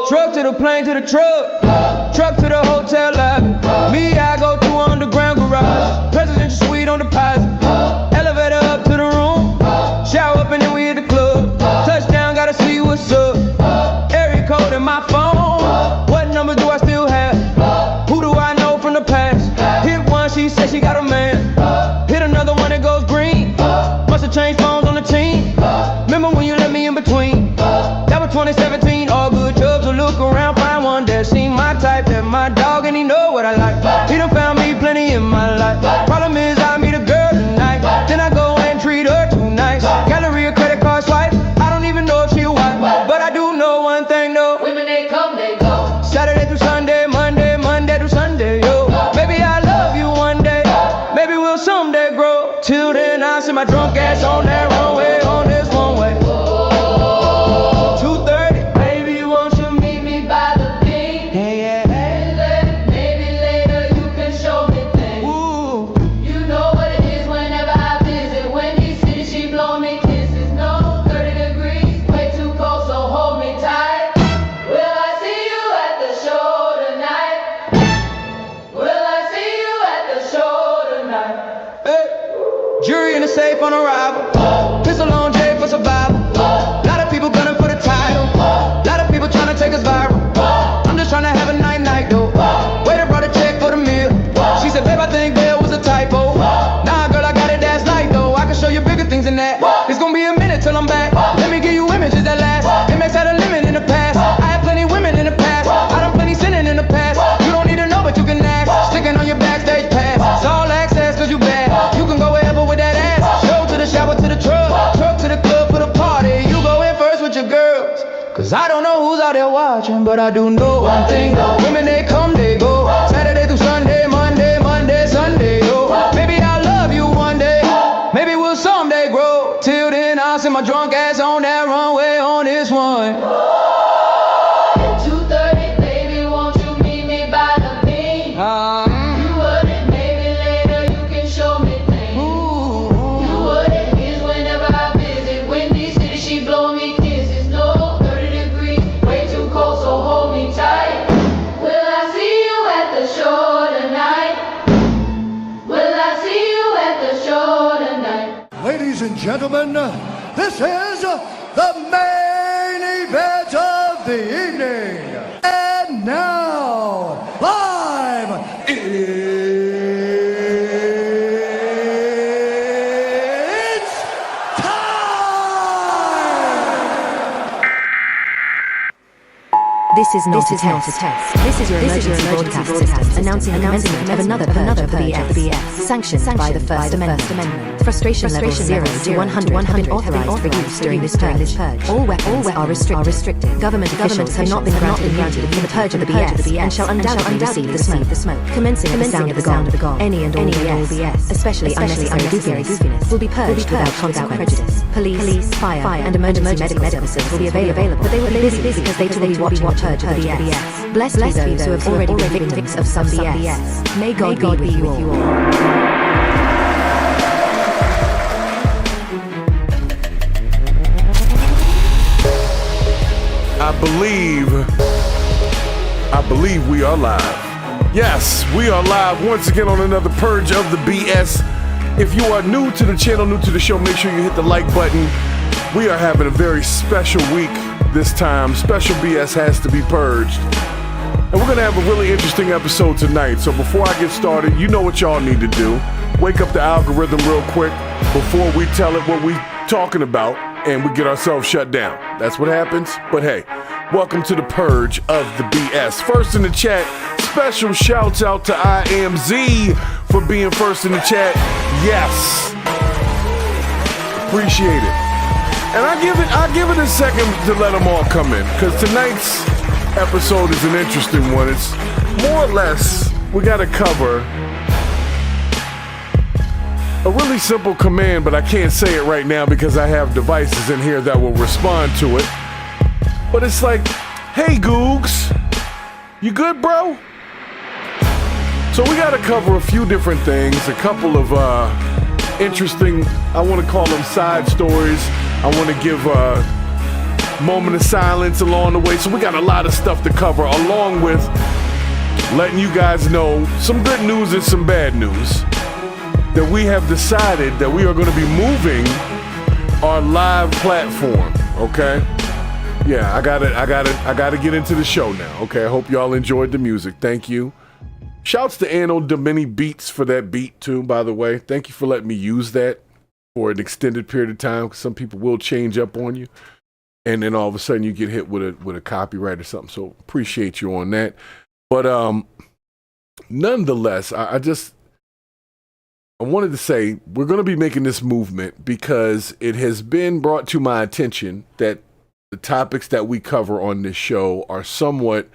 Truck to the plane to the truck. Truck to the hotel lobby. Me, I go to underground garage. Presidential suite on deposit. Elevator up to the room. Shower up and then we hit the club. Touchdown, gotta see what's up. Area code in my phone. What number do I still have? Who do I know from the past? Hit one, she said she got a man. Hit another one, it goes green. Must've changed phones on the team. Remember when you let me in between? That was 2017, all good jobs. So look around, find one that seemed my type. That my dog and he know what I like. He done found me plenty in my life. Problem is I meet a girl tonight, then I go and treat her too nice. Gallery or credit card swipe, I don't even know if she a wife. But I do know one thing though, women they come, they go. Saturday through Sunday, Monday through Sunday, yo. Baby, I love you one day, maybe we'll someday grow. Till then I send my drunk ass on that runway, on this one way. 2:30, baby, won't you meet me by the beach? yeah. Maybe later you can show me things. Ooh. You know what it is whenever I visit. Wendy City, she blow me kisses. No, 30 degrees, way too cold, so hold me tight. Will I see you at the show tonight? Will I see you at the show tonight? Hey. Jury in the safe on arrival. Pistol on Jay for survival. Lot of people gunning for the title. Lot of people trying to take us viral. I'm just trying to have a night though. Waiter brought a check for the meal. She said, babe, I think there was a typo. Nah, girl, I got it, that's light though. I can show you bigger things than that. It's gonna be a minute till I'm back. Let me give you images that last. MX had a limit in the past. I had plenty women in the past. I done plenty sinning in the past. You don't need to know, but you can ask. Sticking on your backstage pass. It's all access, cause you bad. You can go wherever with that ass. Show to the shower, to the truck. Truck to the club for the party. You go in first with your girls. Cause I don't know who's out there watching, but I do know one thing. Women, they come, they go. Saturday through Sunday, Monday, Sunday, yo. Maybe I'll love you one day. Maybe we'll someday grow. Till then, I'll send my drunk ass on that runway on this one. 2:30, baby, won't you meet me by the beach? You wouldn't, maybe later you can show me things. You wouldn't, is whenever I visit. Windy City, she blow me kisses. No, 30 degrees, way too cold, so hold me tight. Will I see you at the show tonight? Will I see you at the show tonight? Ladies and gentlemen, This is the main event of the evening. And now, live, it's time! This is not a test. This is your emergency broadcast system announcing the commencement of another Purge of the BS, sanctioned by the First Amendment. Frustration levels 0 to 100 have been authorized for use during this purge. All weapons are restricted. Government officials have not been granted immunity for the Purge of the BS and shall undoubtedly receive the smoke. Commencing at the sound of the gong, any and all BS, especially unnecessary goofiness, will be purged without consequence. Police, fire, and emergency medical services will be available, but they will be busy because they too will be watching the Purge of the BS. Blessed be those who have already been victims of some BS. May God be with you all. I believe we are live. Yes, we are live once again on another Purge of the BS. If you are new to the channel, new to the show, make sure you hit the like button. We are having a very special week this time. Special BS has to be purged. And we're going to have a really interesting episode tonight. So before I get started, you know what y'all need to do. Wake up the algorithm real quick before we tell it what we're talking about and we get ourselves shut down. That's what happens. But hey, welcome to the Purge of the BS. First in the chat, special shouts out to IMZ for being first in the chat. Yes. Appreciate it. And I give it a second to let them all come in, because tonight's episode is an interesting one. It's more or less, we got to cover a really simple command, but I can't say it right now because I have devices in here that will respond to it. But it's like, hey Googs, you good, bro? So we got to cover a few different things, a couple of interesting, I want to call them side stories. I want to give a moment of silence along the way. So we got a lot of stuff to cover, along with letting you guys know some good news and some bad news. That we have decided that we are going to be moving our live platform, okay? Yeah, I gotta get into the show now, okay? I hope y'all enjoyed the music. Thank you. Shouts to Anno Domini Beats for that beat too, by the way. Thank you for letting me use that for an extended period of time. Some people will change up on you, and then all of a sudden you get hit with a copyright or something. So appreciate you on that. But nonetheless, I wanted to say we're going to be making this movement because it has been brought to my attention that the topics that we cover on this show are somewhat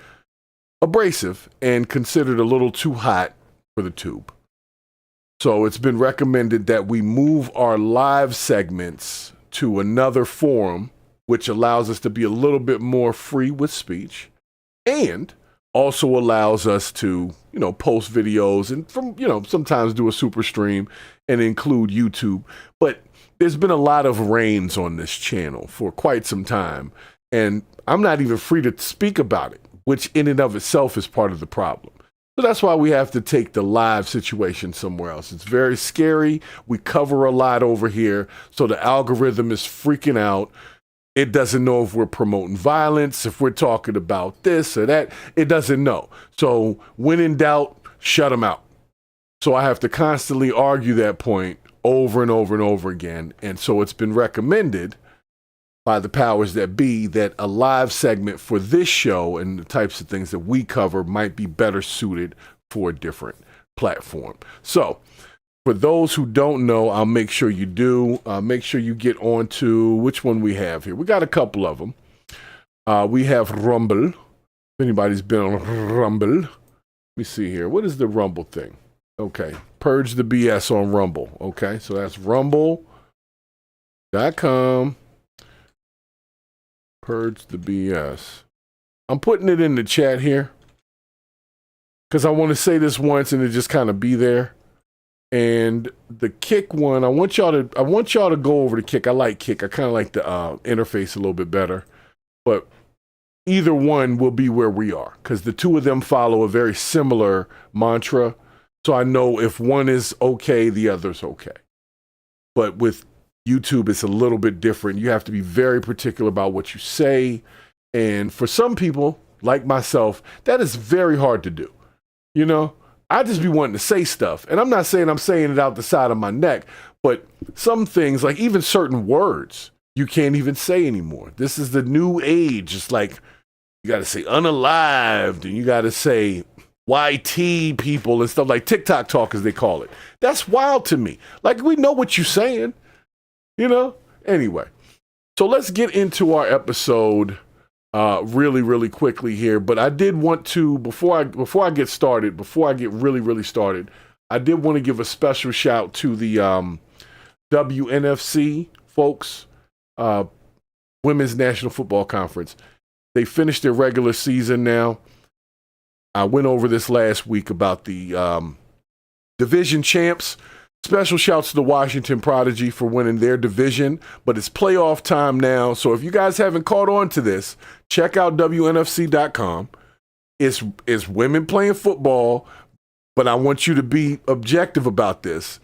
abrasive and considered a little too hot for the tube. So it's been recommended that we move our live segments to another forum, which allows us to be a little bit more free with speech and also allows us to, post videos and sometimes do a super stream and include YouTube. But there's been a lot of reigns on this channel for quite some time, and I'm not even free to speak about it, which in and of itself is part of the problem. So that's why we have to take the live situation somewhere else. It's very scary. We cover a lot over here, so the algorithm is freaking out. It doesn't know if we're promoting violence, if we're talking about this or that. It doesn't know. So when in doubt, shut them out. So I have to constantly argue that point over and over and over again. And so it's been recommended by the powers that be that a live segment for this show and the types of things that we cover might be better suited for a different platform. So for those who don't know, I'll make sure you do. Make sure you get on to which one we have here. We got a couple of them. We have Rumble. If anybody's been on Rumble. Let me see here. What is the Rumble thing? Okay. Purge the BS on Rumble. Okay. So that's rumble.com. Purge the BS. I'm putting it in the chat here because I want to say this once and it just kind of be there. And the Kick one, I want y'all to go over the Kick. I like Kick. I kind of like the interface a little bit better. But either one will be where we are because the two of them follow a very similar mantra. So I know if one is okay, the other's okay. But with YouTube, it's a little bit different. You have to be very particular about what you say. And for some people, like myself, that is very hard to do. You know, I just be wanting to say stuff. And I'm not saying I'm saying it out the side of my neck, but some things, like even certain words, you can't even say anymore. This is the new age. It's like you got to say unalived, and you got to say YT people and stuff, like TikTok talk, as they call it. That's wild to me. Like, we know what you're saying, you know? Anyway, so let's get into our episode really, really quickly here. But I did want to, before I get really started, I did want to give a special shout to the WNFC folks, Women's National Football Conference. They finished their regular season now. I went over this last week about the division champs. Special shouts to the Washington Prodigy for winning their division, but it's playoff time now. So if you guys haven't caught on to this, check out WNFC.com. It's women playing football, but I want you to be objective about this.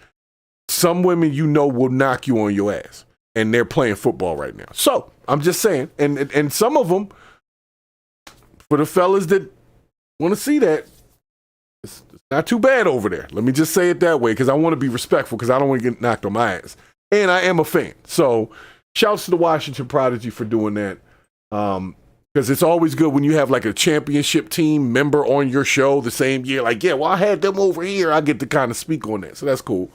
Some women will knock you on your ass, and they're playing football right now. So I'm just saying, and some of them, for the fellas that want to see that, it's not too bad over there. Let me just say it that way, because I want to be respectful, because I don't want to get knocked on my ass. And I am a fan. So shouts to the Washington Prodigy for doing that. Because it's always good when you have like a championship team member on your show the same year. Like, yeah, well, I had them over here. I get to kind of speak on that. So that's cool.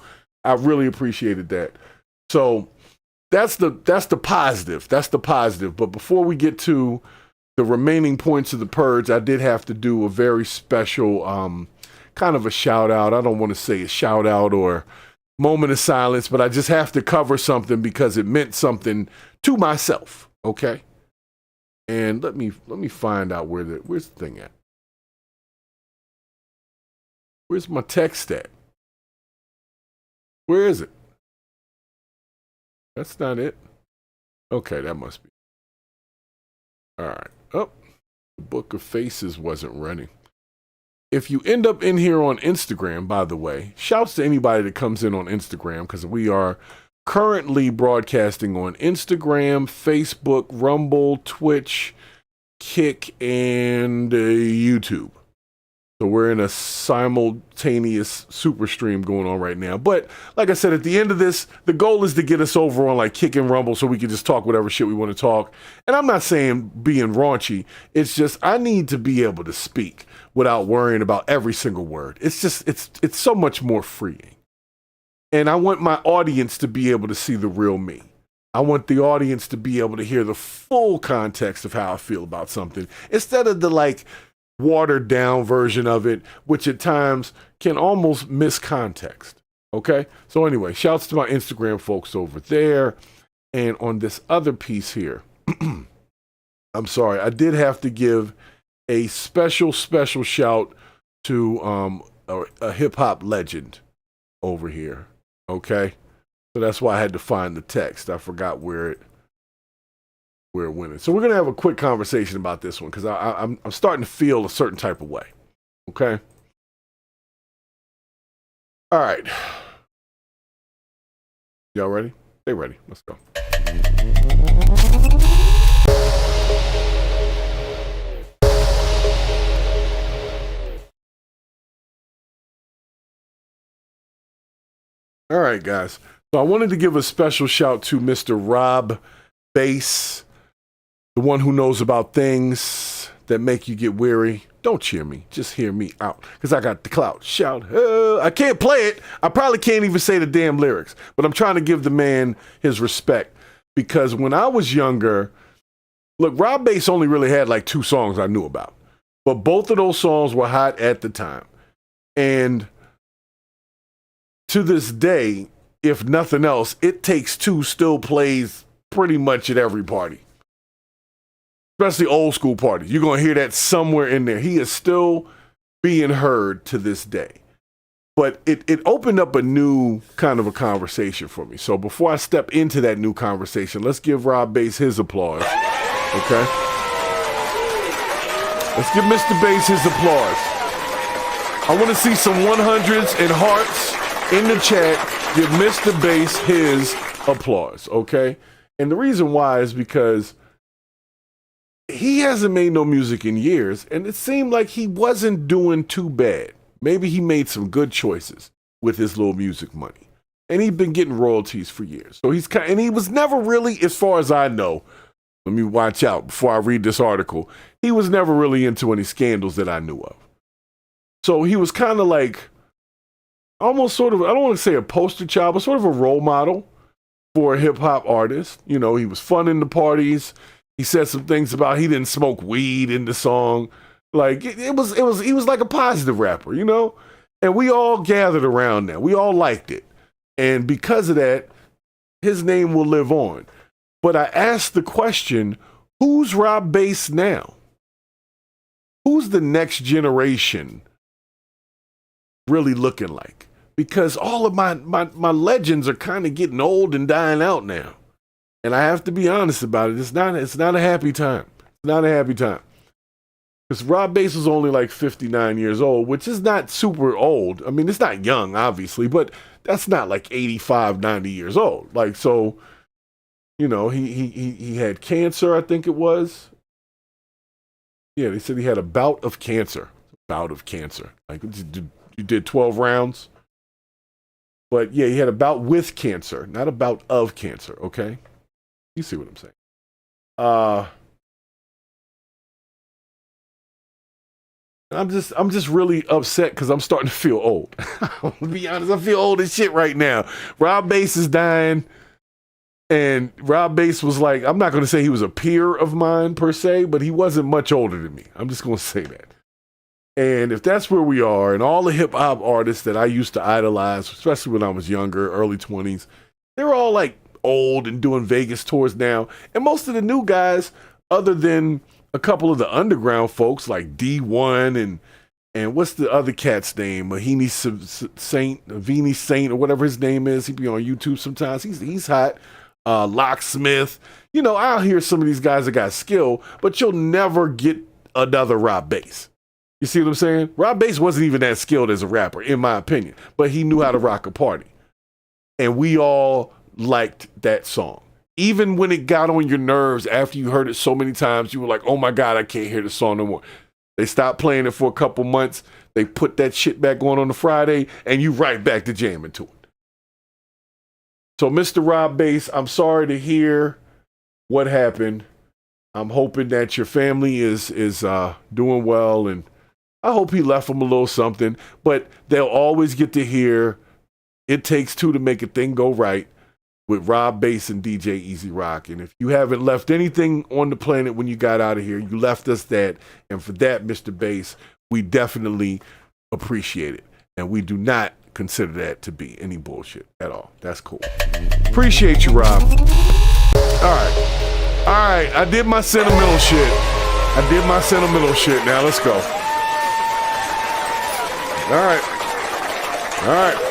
I really appreciated that. So that's the positive. That's the positive. But before we get to the remaining points of the purge, I did have to do a very special kind of a shout out. I don't want to say a shout out or moment of silence, but I just have to cover something because it meant something to myself. Okay. And let me find out where's the thing at? Where's my text at? Where is it? That's not it. Okay, that must be. All right. Oh, the Book of Faces wasn't running. If you end up in here on Instagram, by the way, shouts to anybody that comes in on Instagram, because we are currently broadcasting on Instagram, Facebook, Rumble, Twitch, Kick, and YouTube. So we're in a simultaneous super stream going on right now. But like I said, at the end of this, the goal is to get us over on like Kick and Rumble so we can just talk whatever shit we want to talk. And I'm not saying being raunchy. It's just I need to be able to speak without worrying about every single word. It's just, it's so much more freeing. And I want my audience to be able to see the real me. I want the audience to be able to hear the full context of how I feel about something instead of the like watered down version of it, which at times can almost miss context. Okay. So anyway, shouts to my Instagram folks over there. And on this other piece here, I'm sorry, I did have to give a special shout to a hip hop legend over here. Okay. So that's why I had to find the text. I forgot where it went. So we're going to have a quick conversation about this one because I'm starting to feel a certain type of way. Okay. All right. Y'all ready? Stay ready. Let's go. All right, guys. So I wanted to give a special shout to Mr. Rob Bass, the one who knows about things that make you get weary. Don't cheer me. Just hear me out because I got the clout. Shout. I can't play it. I probably can't even say the damn lyrics, but I'm trying to give the man his respect because when I was younger, look, Rob Bass only really had like 2 songs I knew about, but both of those songs were hot at the time. And to this day, if nothing else, It Takes Two still plays pretty much at every party. Especially old school parties. You're going to hear that somewhere in there. He is still being heard to this day. But it opened up a new kind of a conversation for me. So before I step into that new conversation, let's give Rob Bass his applause. Okay? Let's give Mr. Bass his applause. I want to see some 100s and hearts in the chat. Give Mr. Bass his applause, okay? And the reason why is because he hasn't made no music in years, and it seemed like he wasn't doing too bad. Maybe he made some good choices with his little music money. And he'd been getting royalties for years. So and he was never really, as far as I know, let me watch out before I read this article, he was never really into any scandals that I knew of. So he was kind of like, almost sort of, I don't want to say a poster child, but sort of a role model for a hip hop artist. You know, he was fun in the parties. He said some things about he didn't smoke weed in the song. Like he was like a positive rapper, you know? And we all gathered around that. We all liked it. And because of that, his name will live on. But I asked the question, who's Rob Bass now? Who's the next generation really looking like? Because all of my legends are kind of getting old and dying out now. And I have to be honest about it. It's not a happy time. It's not a happy time. Because Rob Bass was only like 59 years old, which is not super old. I mean, it's not young, obviously, but that's not like 85, 90 years old. Like, so, you know, he had cancer, I think it was. Yeah, they said he had a bout of cancer. Bout of cancer. Like, you did 12 rounds. But yeah, he had a bout with cancer, not a bout of cancer, okay? You see what I'm saying? I'm just really upset because I'm starting to feel old. To be honest, I feel old as shit right now. Rob Bass is dying, and Rob Bass was like, I'm not going to say he was a peer of mine per se, but he wasn't much older than me. I'm just going to say that. And if that's where we are, and all the hip hop artists that I used to idolize, especially when I was younger, early 20s, they're all like old and doing Vegas tours now. And most of the new guys, other than a couple of the underground folks like D1 and what's the other cat's name? Mahini Saint, or whatever his name is. He be on YouTube sometimes. He's hot. Locksmith. You know, I'll hear some of these guys that got skill, but you'll never get another Rob Bass. You see what I'm saying? Rob Bass wasn't even that skilled as a rapper, in my opinion, but he knew how to rock a party. And we all liked that song. Even when it got on your nerves after you heard it so many times, you were like, oh my God, I can't hear the song no more. They stopped playing it for a couple months. They put that shit back on the Friday, and you right back to jamming to it. So, Mr. Rob Bass, I'm sorry to hear what happened. I'm hoping that your family is doing well, and I hope he left them a little something, but they'll always get to hear It Takes Two to Make a Thing Go Right with Rob Bass and DJ Easy Rock. And if you haven't left anything on the planet when you got out of here, you left us that. And for that, Mr. Bass, we definitely appreciate it. And we do not consider that to be any bullshit at all. That's cool. Appreciate you, Rob. All right, I did my sentimental shit. Now let's go. All right.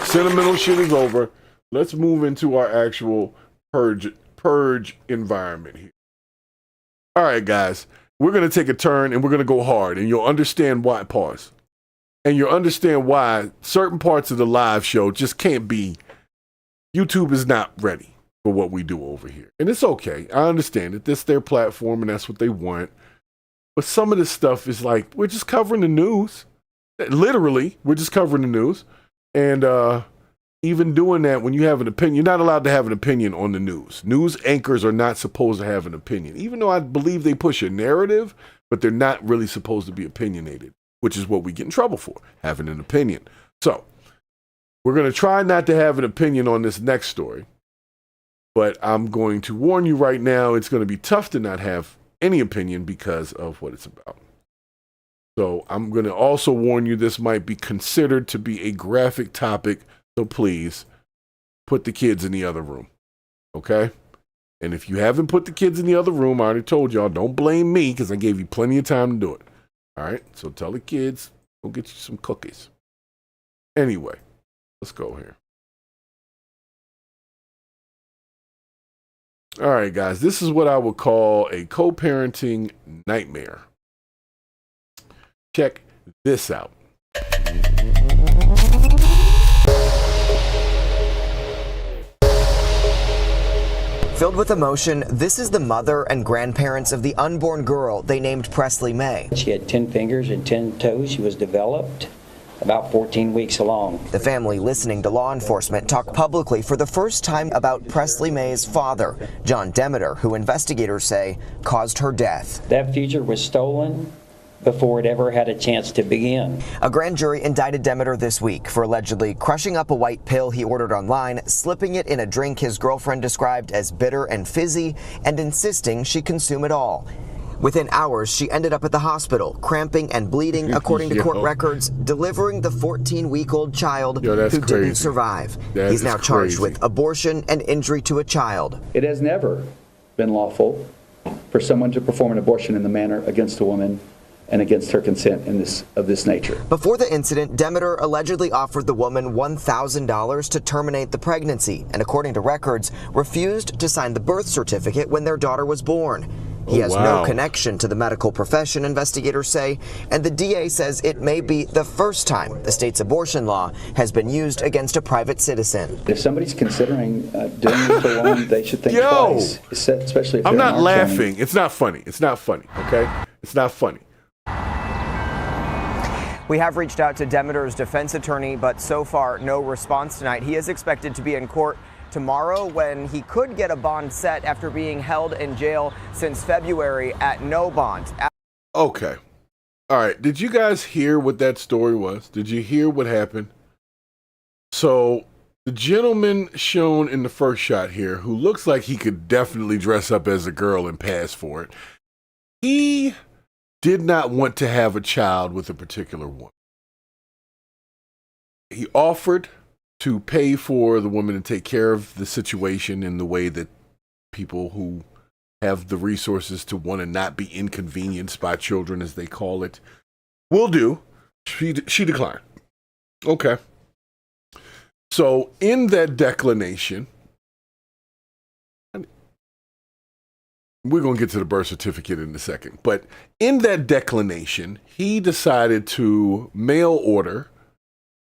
Sentimental shit is over. Let's move into our actual purge environment here. All right, guys. We're going to take a turn and we're going to go hard, and you'll understand why. Pause. And you'll understand why certain parts of the live show just can't be. YouTube is not ready for what we do over here. And it's okay. I understand it. This is their platform and that's what they want. But some of this stuff is like, we're just covering the news. Literally, we're just covering the news. And even doing that, when you have an opinion, you're not allowed to have an opinion on the news. News anchors are not supposed to have an opinion, even though I believe they push a narrative, but they're not really supposed to be opinionated, which is what we get in trouble for, having an opinion. So we're going to try not to have an opinion on this next story, but I'm going to warn you right now, it's going to be tough to not have any opinion because of what it's about. So I'm going to also warn you, this might be considered to be a graphic topic. So please put the kids in the other room. Okay? And if you haven't put the kids in the other room, I already told y'all, don't blame me because I gave you plenty of time to do it. All right? So tell the kids, go get you some cookies. Anyway, let's go here. All right, guys, this is what I would call a co-parenting nightmare. Check this out. Filled with emotion, this is the mother and grandparents of the unborn girl they named Presley May. She had 10 fingers and 10 toes. She was developed about 14 weeks along. The family listening to law enforcement talk publicly for the first time about Presley May's father, John Demeter, who investigators say caused her death. That future was stolen before it ever had a chance to begin. A grand jury indicted Demeter this week for allegedly crushing up a white pill he ordered online, slipping it in a drink his girlfriend described as bitter and fizzy, and insisting she consume it all. Within hours, she ended up at the hospital, cramping and bleeding, according to court records, delivering the 14-week-old child who didn't survive. He's now charged with abortion and injury to a child. It has never been lawful for someone to perform an abortion in the manner against a woman and against her consent of this nature. Before the incident, Demeter allegedly offered the woman $1,000 to terminate the pregnancy, and according to records, refused to sign the birth certificate when their daughter was born. He has no connection to the medical profession, investigators say, and the DA says it may be the first time the state's abortion law has been used against a private citizen. If somebody's considering doing this to a woman, they should think twice, especially if I'm they're not in our laughing. county. It's not funny. It's not funny, okay? It's not funny. We have reached out to Demeter's defense attorney, but so far no response tonight. He is expected to be in court tomorrow when he could get a bond set after being held in jail since February at no bond. Okay. All right. Did you guys hear what that story was? Did you hear what happened? So the gentleman shown in the first shot here, who looks like he could definitely dress up as a girl and pass for it, he did not want to have a child with a particular woman. He offered to pay for the woman and take care of the situation in the way that people who have the resources to want to not be inconvenienced by children, as they call it, will do. She declined. Okay. So in that declination, we're going to get to the birth certificate in a second, but in that declination, he decided to mail order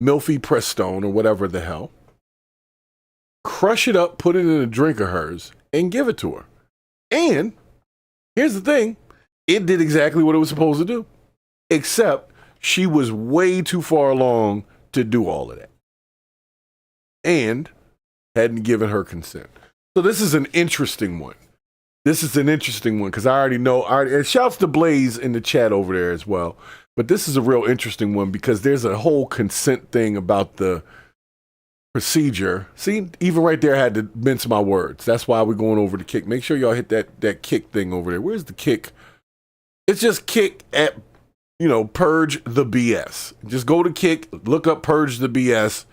Milfy Prestone or whatever the hell, crush it up, put it in a drink of hers, and give it to her. And here's the thing, it did exactly what it was supposed to do, except she was way too far along to do all of that and hadn't given her consent. So this is an interesting one. This is an interesting one because I already know, and shouts to Blaze in the chat over there as well. But this is a real interesting one because there's a whole consent thing about the procedure. See, even right there I had to mince my words. That's why we're going over the kick. Make sure y'all hit that kick thing over there. Where's the kick? It's just kick at, Purge the BS. Just go to kick, look up Purge the BS.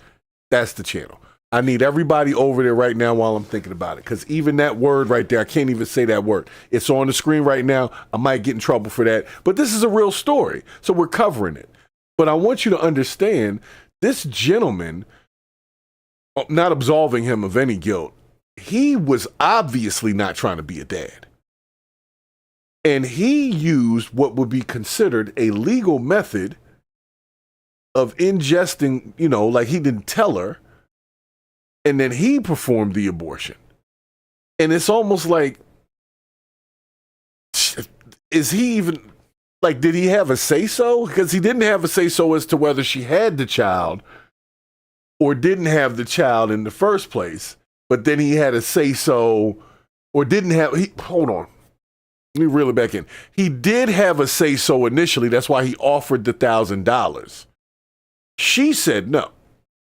That's the channel. I need everybody over there right now while I'm thinking about it. Because even that word right there, I can't even say that word. It's on the screen right now. I might get in trouble for that. But this is a real story. So we're covering it. But I want you to understand, this gentleman, not absolving him of any guilt, he was obviously not trying to be a dad. And he used what would be considered a legal method of ingesting, like he didn't tell her. And then he performed the abortion. And it's almost like, is he even, like, did he have a say-so? Because he didn't have a say-so as to whether she had the child or didn't have the child in the first place. But then he had a say-so or didn't have, hold on. Let me reel it back in. He did have a say-so initially. That's why he offered the $1,000. She said no.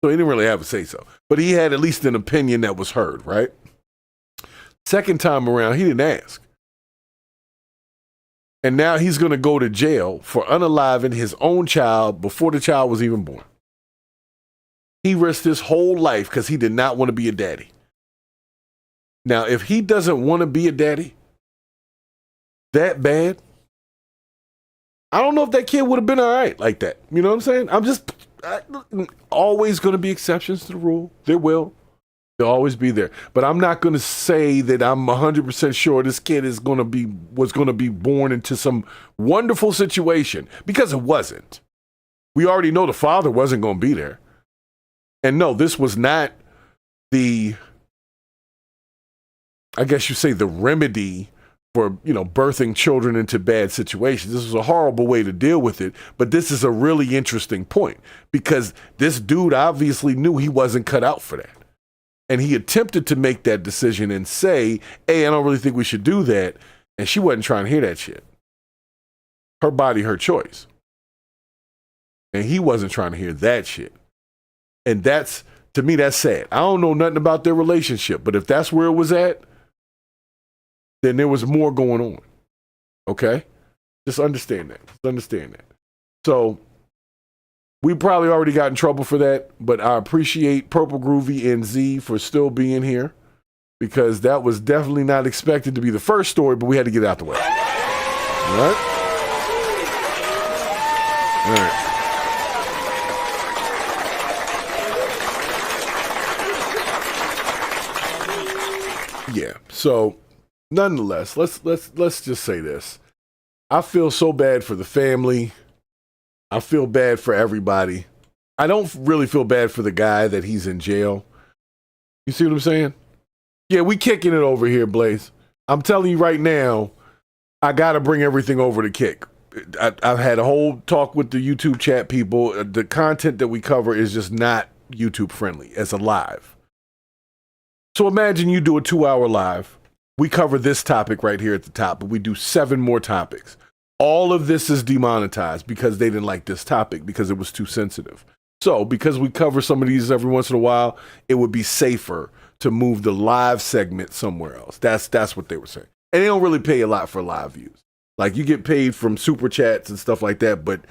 So he didn't really have a say-so. But he had at least an opinion that was heard, right? Second time around, he didn't ask. And now he's going to go to jail for unaliving his own child before the child was even born. He risked his whole life because he did not want to be a daddy. Now, if he doesn't want to be a daddy that bad, I don't know if that kid would have been all right like that. You know what I'm saying? Always going to be exceptions to the rule. There will. They'll always be there. But I'm not going to say that I'm 100% sure this kid was going to be born into some wonderful situation, because it wasn't. We already know the father wasn't going to be there. And no, this was not the I guess you say the remedy for, birthing children into bad situations. This was a horrible way to deal with it, but this is a really interesting point because this dude obviously knew he wasn't cut out for that. And he attempted to make that decision and say, hey, I don't really think we should do that. And she wasn't trying to hear that shit. Her body, her choice. And he wasn't trying to hear that shit. And to me, that's sad. I don't know nothing about their relationship, but if that's where it was at, then there was more going on. Okay? Just understand that. So we probably already got in trouble for that, but I appreciate Purple Groovy and Z for still being here because that was definitely not expected to be the first story, but we had to get it out the way. All right? All right. Yeah, so nonetheless, let's just say this. I feel so bad for the family. I feel bad for everybody. I don't really feel bad for the guy that he's in jail. You see what I'm saying? Yeah, we kicking it over here, Blaze. I'm telling you right now, I got to bring everything over to Kick. I've had a whole talk with the YouTube chat people. The content that we cover is just not YouTube friendly as a live. So imagine you do a 2-hour live. We cover this topic right here at the top, but we do 7 more topics. All of this is demonetized because they didn't like this topic because it was too sensitive. So because we cover some of these every once in a while, it would be safer to move the live segment somewhere else. That's what they were saying. And they don't really pay a lot for live views. Like you get paid from super chats and stuff like that, but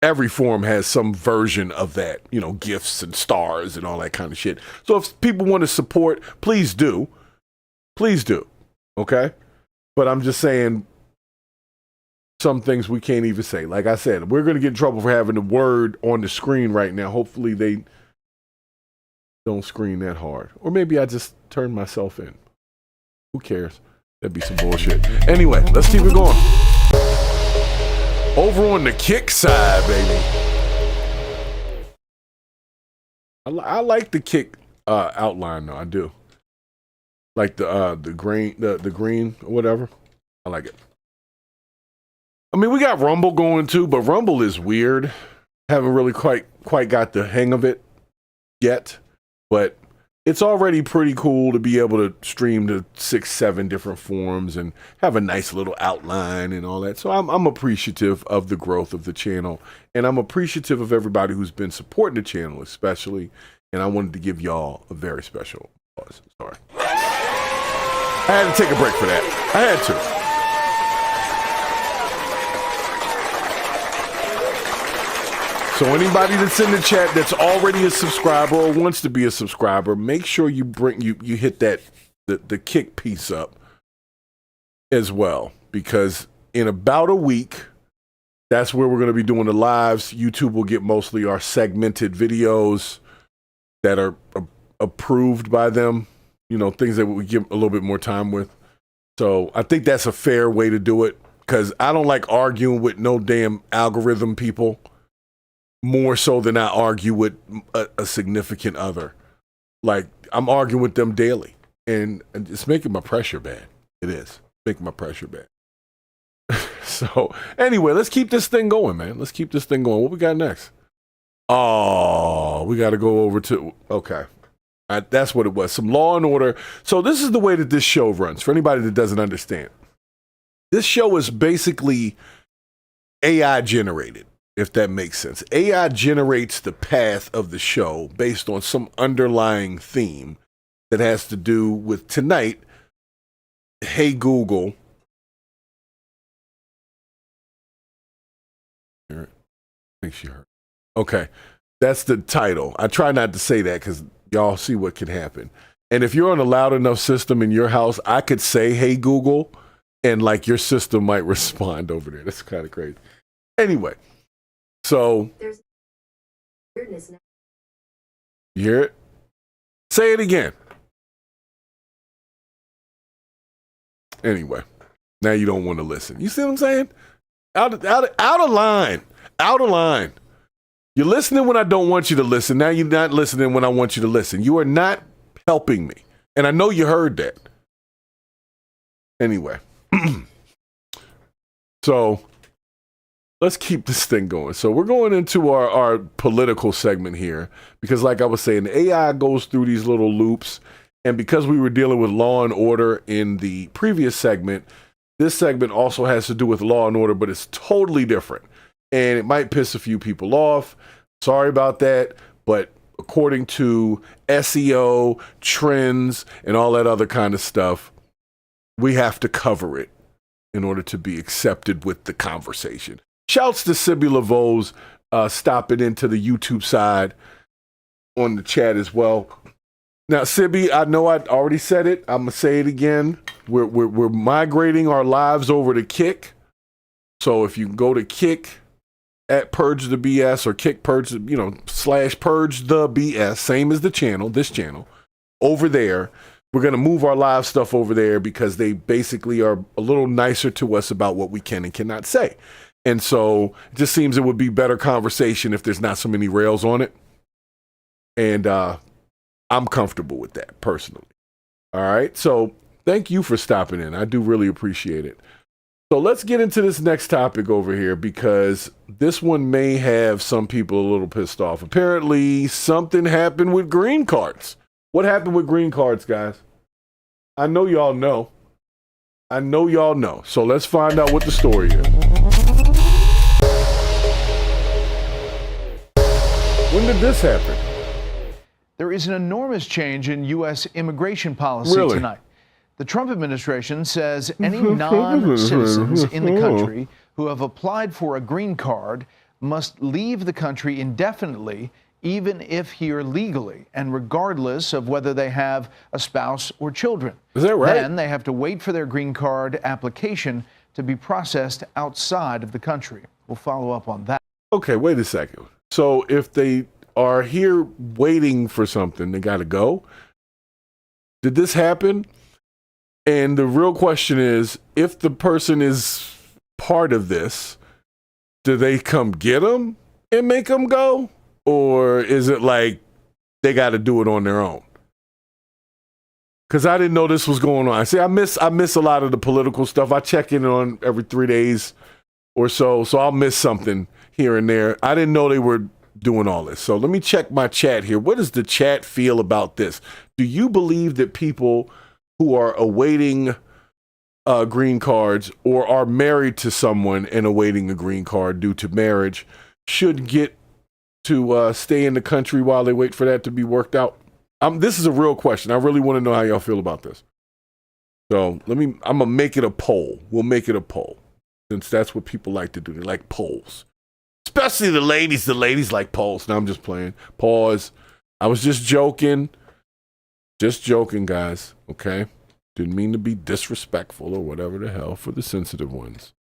every forum has some version of that, gifts and stars and all that kind of shit. So if people want to support, please do. Please do. Okay? But I'm just saying some things we can't even say. Like I said, we're going to get in trouble for having the word on the screen right now. Hopefully they don't screen that hard. Or maybe I just turned myself in. Who cares? That'd be some bullshit. Anyway, let's keep it going. Over on the Kick side, baby. I like the Kick outline though. I do. Like the green, the green or whatever. I like it. I mean, we got Rumble going too, but Rumble is weird. Haven't really quite got the hang of it yet, but it's already pretty cool to be able to stream to 6-7 different forums and have a nice little outline and all that. So I'm appreciative of the growth of the channel, and I'm appreciative of everybody who's been supporting the channel, especially. And I wanted to give y'all a very special applause. Sorry, I had to take a break for that. I had to. So anybody that's in the chat that's already a subscriber or wants to be a subscriber, make sure you hit that the Kick piece up as well, because in about a week, that's where we're going to be doing the lives. YouTube will get mostly our segmented videos that are approved by them, things that we give a little bit more time with. So I think that's a fair way to do it, because I don't like arguing with no damn algorithm people. More so than I argue with a significant other. Like, I'm arguing with them daily. And it's making my pressure bad. It is. Making my pressure bad. So, anyway, let's keep this thing going, man. Let's keep this thing going. What we got next? Oh, we got to go over to... Okay. That's what it was. Some Law and Order. So this is the way that this show runs, for anybody that doesn't understand. This show is basically AI generated. If that makes sense. AI generates the path of the show based on some underlying theme that has to do with tonight. Hey Google. I think she heard. Okay. That's the title. I try not to say that because y'all see what can happen. And if you're on a loud enough system in your house, I could say, hey Google, and like your system might respond over there. That's kind of crazy. Anyway. So, you hear it? Say it again. Anyway, now you don't want to listen. You see what I'm saying? Out of line. Out of line. You're listening when I don't want you to listen. Now you're not listening when I want you to listen. You are not helping me. And I know you heard that. Anyway, so let's keep this thing going. So we're going into our political segment here because, like I was saying, the AI goes through these little loops. And because we were dealing with law and order in the previous segment, this segment also has to do with law and order, but it's totally different. And it might piss a few people off. Sorry about that. But according to SEO, trends, and all that other kind of stuff, we have to cover it in order to be accepted with the conversation. Shouts to Sibby Laveau's stopping into the YouTube side on the chat as well. Now, Sibby, I know I already said it. I'm going to say it again. We're migrating our lives over to Kick. So if you go to Kick at Purge the BS or Kick Purge, / Purge the BS, same as the channel, this channel, over there, we're going to move our live stuff over there because they basically are a little nicer to us about what we can and cannot say. And so it just seems it would be better conversation if there's not so many rails on it. And I'm comfortable with that personally. All right. So thank you for stopping in. I do really appreciate it. So let's get into this next topic over here because this one may have some people a little pissed off. Apparently something happened with green cards. What happened with green cards, guys? I know y'all know. So let's find out what the story is. When did this happen? There is an enormous change in U.S. immigration policy tonight. The Trump administration says any non-citizens in the country who have applied for a green card must leave the country indefinitely, even if here legally, and regardless of whether they have a spouse or children. Is that right? Then they have to wait for their green card application to be processed outside of the country. We'll follow up on that. Okay, wait a second. So if they are here waiting for something, they got to go? Did this happen? And the real question is, if the person is part of this, do they come get them and make them go? Or is it like they got to do it on their own? Because I didn't know this was going on. See, I miss a lot of the political stuff. I check in on every 3 days or so I'll miss something here and there. I didn't know they were doing all this. So let me check my chat here. What does the chat feel about this? Do you believe that people who are awaiting green cards or are married to someone and awaiting a green card due to marriage should get to stay in the country while they wait for that to be worked out? This is a real question. I really want to know how y'all feel about this. So I'm going to make it a poll. We'll make it a poll since that's what people like to do. They like polls. Especially the ladies. The ladies like polls. Now I'm just playing. Pause. I was just joking. Just joking, guys. Okay? Didn't mean to be disrespectful or whatever the hell for the sensitive ones.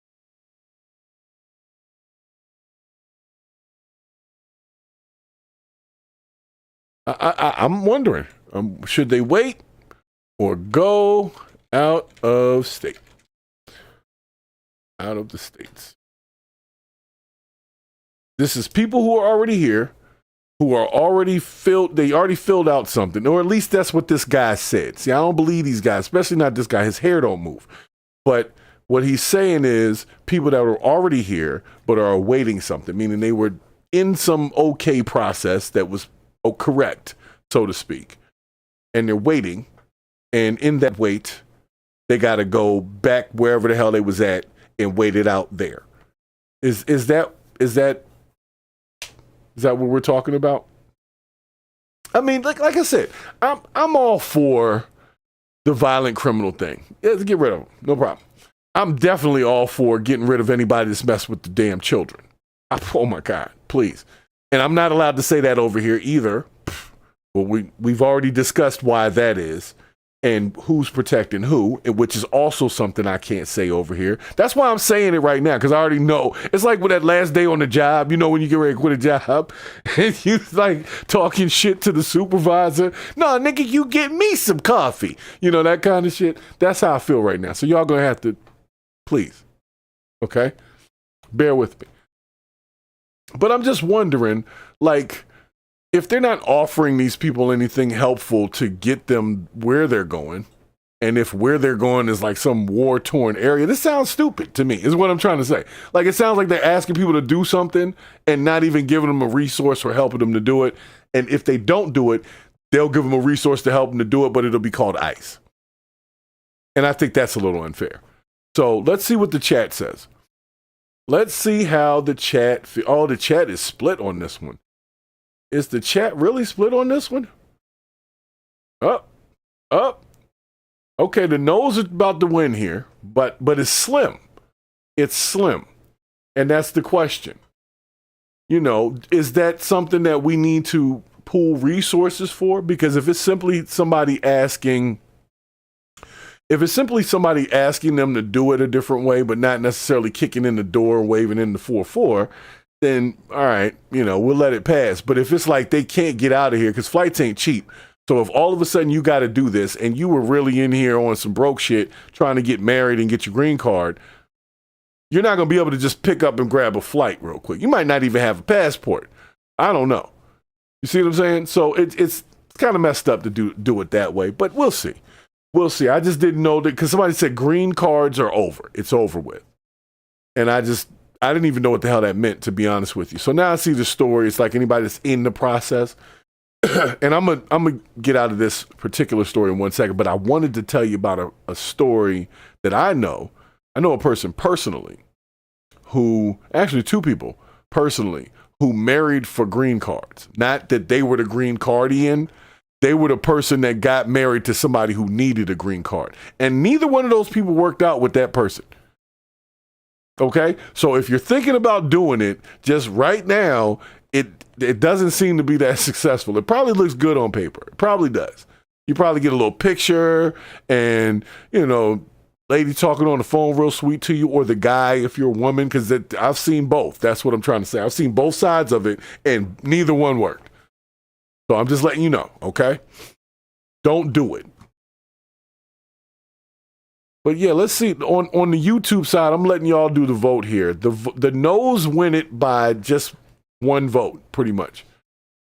I'm wondering, should they wait or go out of state? Out of the states. This is people who are already here, who are already they already filled out something, or at least that's what this guy said. See, I don't believe these guys, especially not this guy. His hair don't move. But what he's saying is people that are already here, but are awaiting something, meaning they were in some okay process that was correct, so to speak. And they're waiting. And in that wait, they got to go back wherever the hell they was at and wait it out there. Is that what we're talking about? I mean, like I said, I'm all for the violent criminal thing. Let's get rid of them. No problem. I'm definitely all for getting rid of anybody that's messed with the damn children. Oh my God, please. And I'm not allowed to say that over here either. Well, we've already discussed why that is and who's protecting who, and which is also something I can't say over here. That's why I'm saying it right now, because I already know. It's like with that last day on the job, when you get ready to quit a job and you like talking shit to the supervisor. No, nigga, you get me some coffee. That kind of shit. That's how I feel right now. So y'all gonna have to, please, okay? Bear with me. But I'm just wondering, like, if they're not offering these people anything helpful to get them where they're going, And if where they're going is like some war-torn area, this sounds stupid to me, is what I'm trying to say. Like, it sounds like they're asking people to do something and not even giving them a resource or helping them to do it. And if they don't do it, they'll give them a resource to help them to do it, but it'll be called ICE. And I think that's a little unfair. So let's see what the chat says. Let's see how the chat, the chat is split on this one. Is the chat really split on this one? Up. Okay, the nose is about to win here, but it's slim. It's slim. And that's the question. You know, is that something that we need to pool resources for? Because if it's simply somebody asking them to do it a different way, but not necessarily kicking in the door, waving in the 4-4, then all right, you know, we'll let it pass. But if it's like they can't get out of here, because flights ain't cheap. So if all of a sudden you got to do this and you were really in here on some broke shit trying to get married and get your green card, you're not going to be able to just pick up and grab a flight real quick. You might not even have a passport. I don't know. You see what I'm saying? So it's kind of messed up to do it that way, but we'll see. We'll see. I just didn't know that because somebody said green cards are over. It's over with. And I didn't even know what the hell that meant, to be honest with you. So now I see the story. It's like anybody that's in the process. And I'm gonna get out of this particular story in 1 second, but I wanted to tell you about a story that I know. I know a person personally actually two people personally, who married for green cards. Not that they were the green cardian. They were the person that got married to somebody who needed a green card. And neither one of those people worked out with that person. Okay? So if you're thinking about doing it, just right now, it doesn't seem to be that successful. It probably looks good on paper. It probably does. You probably get a little picture and, you know, lady talking on the phone real sweet to you, or the guy if you're a woman, because I've seen both. That's what I'm trying to say. I've seen both sides of it, and neither one worked. So I'm just letting you know, okay? Don't do it. But yeah, let's see. On the YouTube side, I'm letting y'all do the vote here. The no's win it by just one vote, pretty much,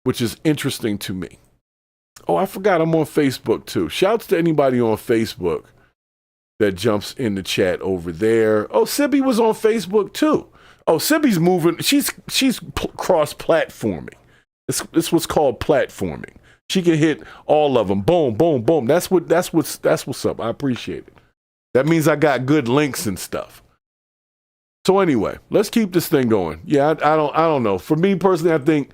which is interesting to me. Oh, I forgot I'm on Facebook too. Shouts to anybody on Facebook that jumps in the chat over there. Oh, Sibby was on Facebook too. Oh, Sibby's moving. She's cross-platforming. It's what's called platforming. She can hit all of them. Boom, boom, boom. That's what's up. I appreciate it. That means I got good links and stuff. So anyway, let's keep this thing going. Yeah, I don't know. For me personally, I think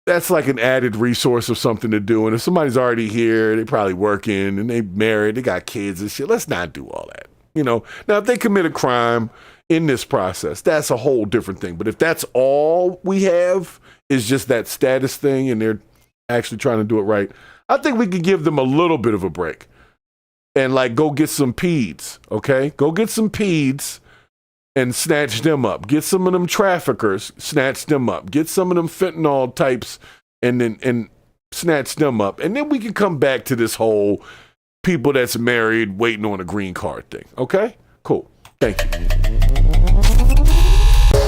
that's like an added resource of something to do. And if somebody's already here, they probably working and they married, they got kids and shit. Let's not do all that. You know, now if they commit a crime in this process, that's a whole different thing. But if that's all we have is just that status thing and they're actually trying to do it right, I think we could give them a little bit of a break and like go get some peds, okay? Go get some peds and snatch them up. Get some of them traffickers, snatch them up. Get some of them fentanyl types and snatch them up. And then we can come back to this whole people that's married waiting on a green card thing. Okay? Cool. Thank you.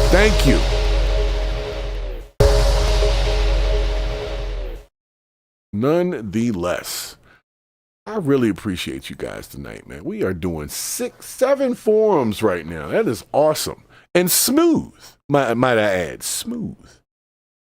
Thank you. Nonetheless, I really appreciate you guys tonight, man. We are doing 6-7 forums right now. That is awesome. And smooth, might I add, smooth.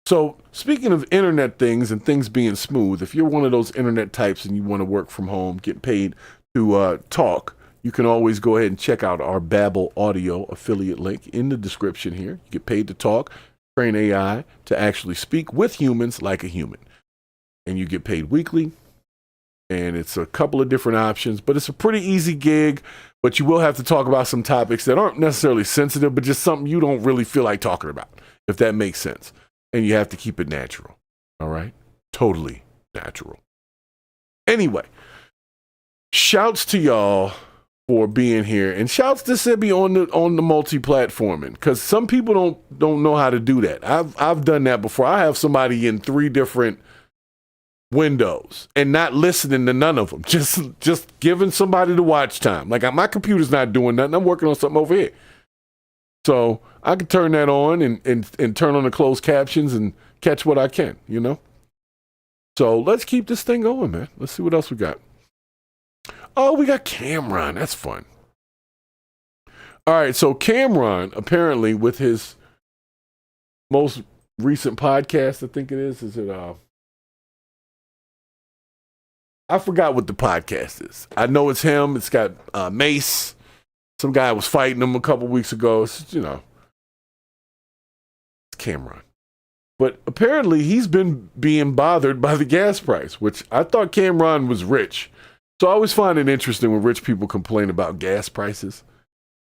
So speaking of internet things and things being smooth, if you're one of those internet types and you want to work from home, get paid to talk, you can always go ahead and check out our Babbel audio affiliate link in the description here. You get paid to talk, train AI to actually speak with humans like a human. And you get paid weekly. And it's a couple of different options, but it's a pretty easy gig. But you will have to talk about some topics that aren't necessarily sensitive, but just something you don't really feel like talking about, if that makes sense. And you have to keep it natural. All right? Totally natural. Anyway, shouts to y'all for being here, and shouts to Sibby on the multi-platforming, because some people don't know how to do that. I've done that before. I have somebody in 3 different windows and not listening to none of them, just giving somebody the watch time. Like my computer's not doing nothing. I'm working on something over here, so I can turn that on and turn on the closed captions and catch what I can, you know. So let's keep this thing going, man. Let's see what else we got. Oh, we got Cameron. That's fun. All right, so Cameron, apparently, with his most recent podcast, I think it is it, I forgot what the podcast is. I know it's him. It's got Mace. Some guy was fighting him a couple weeks ago. It's, it's Cameron. But apparently, he's been being bothered by the gas price, which I thought Cameron was rich. So I always find it interesting when rich people complain about gas prices.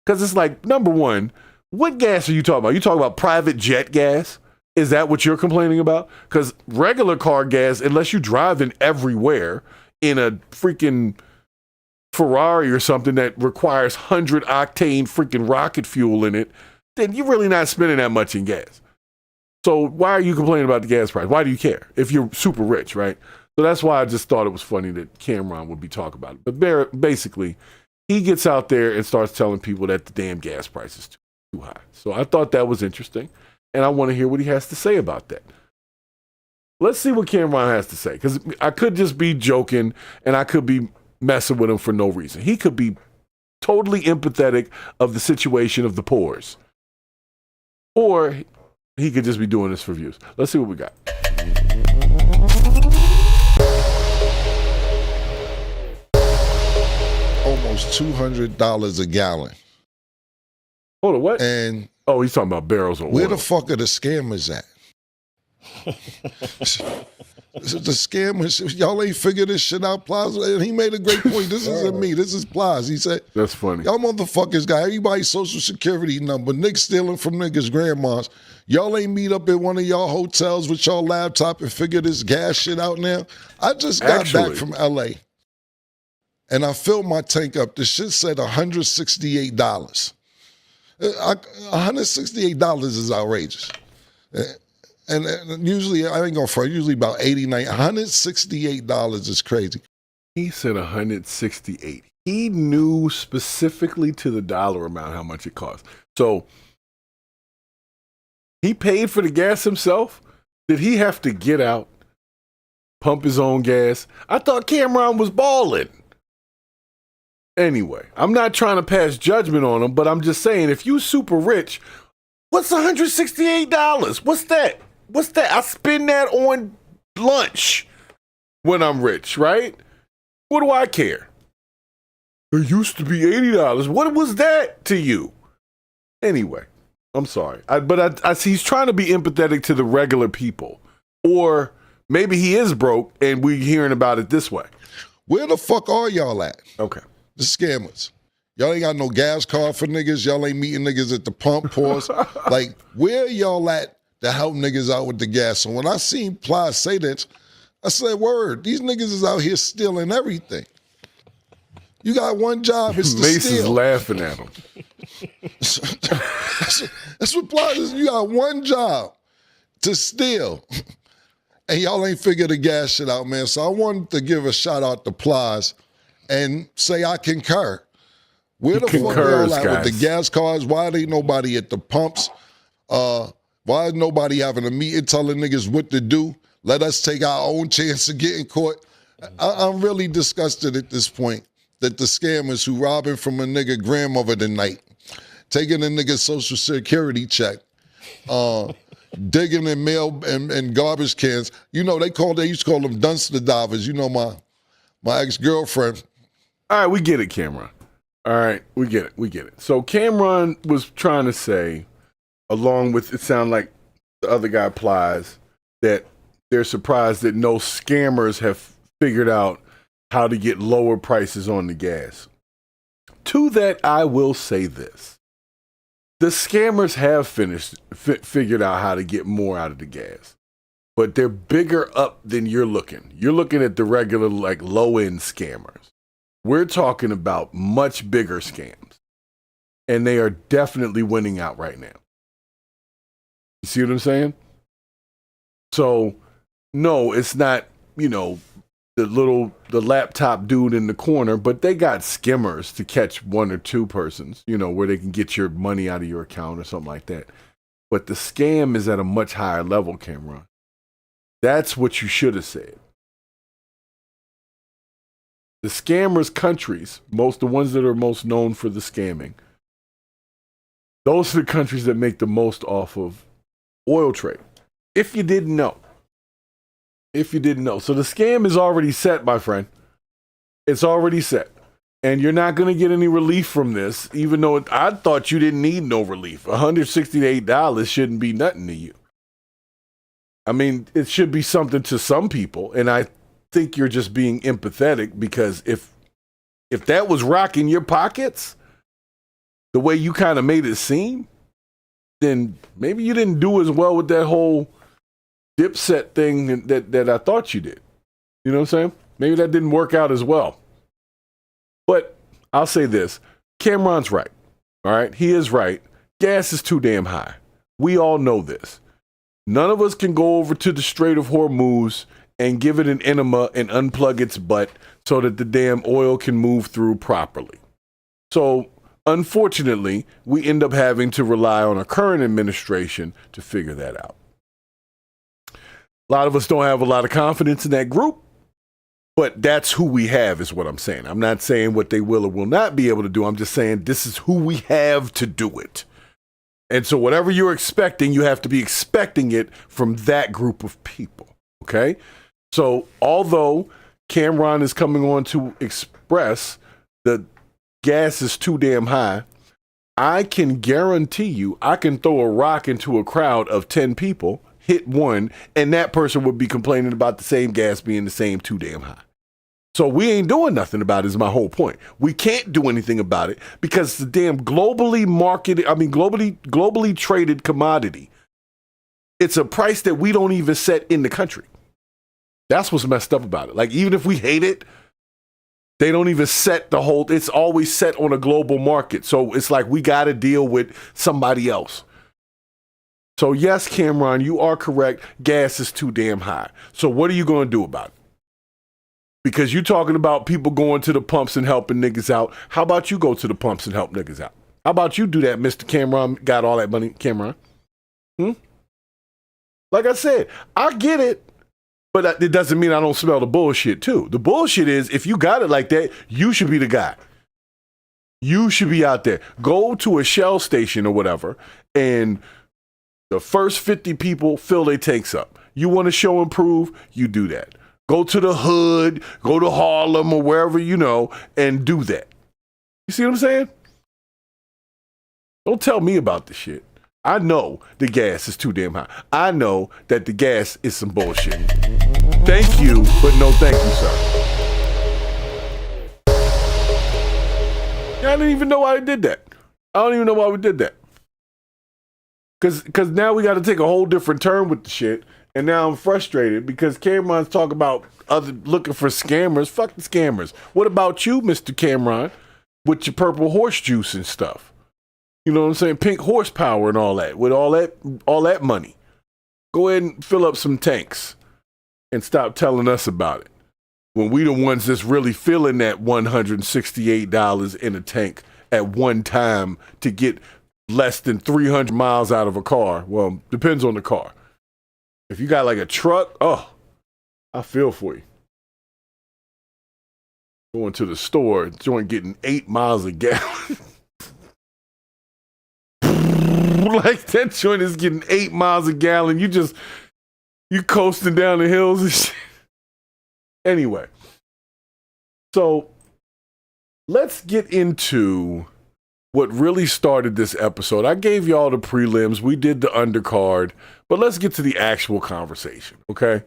Because it's like, number one, what gas are you talking about? You talking about private jet gas? Is that what you're complaining about? Because regular car gas, unless you're driving everywhere in a freaking Ferrari or something that requires 100 octane freaking rocket fuel in it, then you're really not spending that much in gas. So why are you complaining about the gas price? Why do you care if you're super rich, right? So that's why I just thought it was funny that Cameron would be talking about it. But basically, he gets out there and starts telling people that the damn gas price is too high. So I thought that was interesting, and I want to hear what he has to say about that. Let's see what Cameron has to say, because I could just be joking, and I could be messing with him for no reason. He could be totally empathetic of the situation of the poors. Or he could just be doing this for views. Let's see what we got. Almost $200 a gallon. Hold on, what? And he's talking about barrels of oil. Where the fuck are the scammers at? The scammers, y'all ain't figured this shit out, Plaza. And he made a great point. This isn't me. This is Plaza. He said, that's funny. Y'all motherfuckers got everybody's social security number. Niggas stealing from niggas' grandmas. Y'all ain't meet up at one of y'all hotels with y'all laptop and figure this gas shit out now. I just got back from LA. And I filled my tank up. The shit said $168. $168 is outrageous. And usually, I ain't going for usually about $89. $168 is crazy. He said 168. He knew specifically to the dollar amount how much it cost. So he paid for the gas himself? Did he have to get out, pump his own gas? I thought Cameron was balling. Anyway, I'm not trying to pass judgment on him, but I'm just saying, if you super rich, what's $168? What's that? What's that? I spend that on lunch when I'm rich, right? What do I care? It used to be $80. What was that to you? Anyway, I'm sorry. But he's trying to be empathetic to the regular people. Or maybe he is broke and we're hearing about it this way. Where the fuck are y'all at? Okay. The scammers. Y'all ain't got no gas card for niggas. Y'all ain't meeting niggas at the pump pause. Like, where y'all at to help niggas out with the gas? So when I seen Ply say that, I said, word, these niggas is out here stealing everything. You got one job, it's to Mace steal. is laughing at him. That's what Ply is. You got one job, to steal. And y'all ain't figured the gas shit out, man. So I wanted to give a shout out to Plies and say I concur. Where the fuck y'all at with the gas cards? Why ain't nobody at the pumps? Why is nobody having a meeting telling niggas what to do? Let us take our own chance of getting caught. I'm really disgusted at this point that the scammers who robbing from a nigga grandmother tonight, taking a nigga's social security check, digging in mail and garbage cans. You know, they used to call them dumpster divers. You know, my ex-girlfriend. All right, we get it, Cameron. All right, we get it. So Cameron was trying to say, along with, it sounded like the other guy Plies, that they're surprised that no scammers have figured out how to get lower prices on the gas. To that, I will say this. The scammers have figured out how to get more out of the gas. But they're bigger up than you're looking. You're looking at the regular, like, low-end scammers. We're talking about much bigger scams. And they are definitely winning out right now. You see what I'm saying? So, no, it's not, the laptop dude in the corner, but they got skimmers to catch one or two persons, where they can get your money out of your account or something like that. But the scam is at a much higher level, Cameron. That's what you should have said. the scammers' countries, the ones that are most known for the scamming, those are the countries that make the most off of oil trade. If you didn't know. So the scam is already set, my friend. It's already set. And you're not going to get any relief from this, even though I thought you didn't need no relief. $168 shouldn't be nothing to you. I mean, it should be something to some people. And I think you're just being empathetic, because if that was rocking your pockets the way you kind of made it seem, then maybe you didn't do as well with that whole Dipset thing that I thought you did. You know what I'm saying? Maybe that didn't work out as well. But I'll say this. Cameron's right. All right? He is right. Gas is too damn high. We all know this. None of us can go over to the Strait of Hormuz and give it an enema and unplug its butt so that the damn oil can move through properly. So, unfortunately, we end up having to rely on our current administration to figure that out. A lot of us don't have a lot of confidence in that group, but that's who we have, is what I'm saying. I'm not saying what they will or will not be able to do. I'm just saying this is who we have to do it. And so whatever you're expecting, you have to be expecting it from that group of people, okay? So although Cameron is coming on to express the gas is too damn high, I can guarantee you I can throw a rock into a crowd of 10 people, hit one, and that person would be complaining about the same gas being the same too damn high. So we ain't doing nothing about it, is my whole point. We can't do anything about it because it's a damn globally traded commodity. It's a price that we don't even set in the country. That's what's messed up about it. Like, even if we hate it, they don't even set the whole, it's always set on a global market. So it's like we got to deal with somebody else. So yes, Cameron, you are correct. Gas is too damn high. So what are you going to do about it? Because you're talking about people going to the pumps and helping niggas out. How about you go to the pumps and help niggas out? How about you do that, Mr. Cameron? Got all that money, Cameron? Like I said, I get it, but it doesn't mean I don't smell the bullshit too. The bullshit is, if you got it like that, you should be the guy. You should be out there. Go to a Shell station or whatever, and the first 50 people fill their tanks up. You want to show and prove? You do that. Go to the hood, go to Harlem or wherever you know, and do that. You see what I'm saying? Don't tell me about the shit. I know the gas is too damn high. I know that the gas is some bullshit. Thank you, but no thank you, sir. I didn't even know why I did that. I don't even know why we did that. Because now we got to take a whole different turn with the shit. And now I'm frustrated because Cameron's talking about looking for scammers. Fuck the scammers. What about you, Mr. Cameron, with your purple horse juice and stuff? You know what I'm saying? Pink horsepower and all that. With all that money. Go ahead and fill up some tanks and stop telling us about it. When we the ones that's really feeling that $168 in a tank at one time to get less than 300 miles out of a car. Well, depends on the car. If you got like a truck, oh, I feel for you. Going to the store, joint getting 8 miles a gallon. Like that joint is getting 8 miles a gallon. You coasting down the hills and shit. Anyway, so let's get into what really started this episode. I gave y'all the prelims. We did the undercard. But let's get to the actual conversation, okay?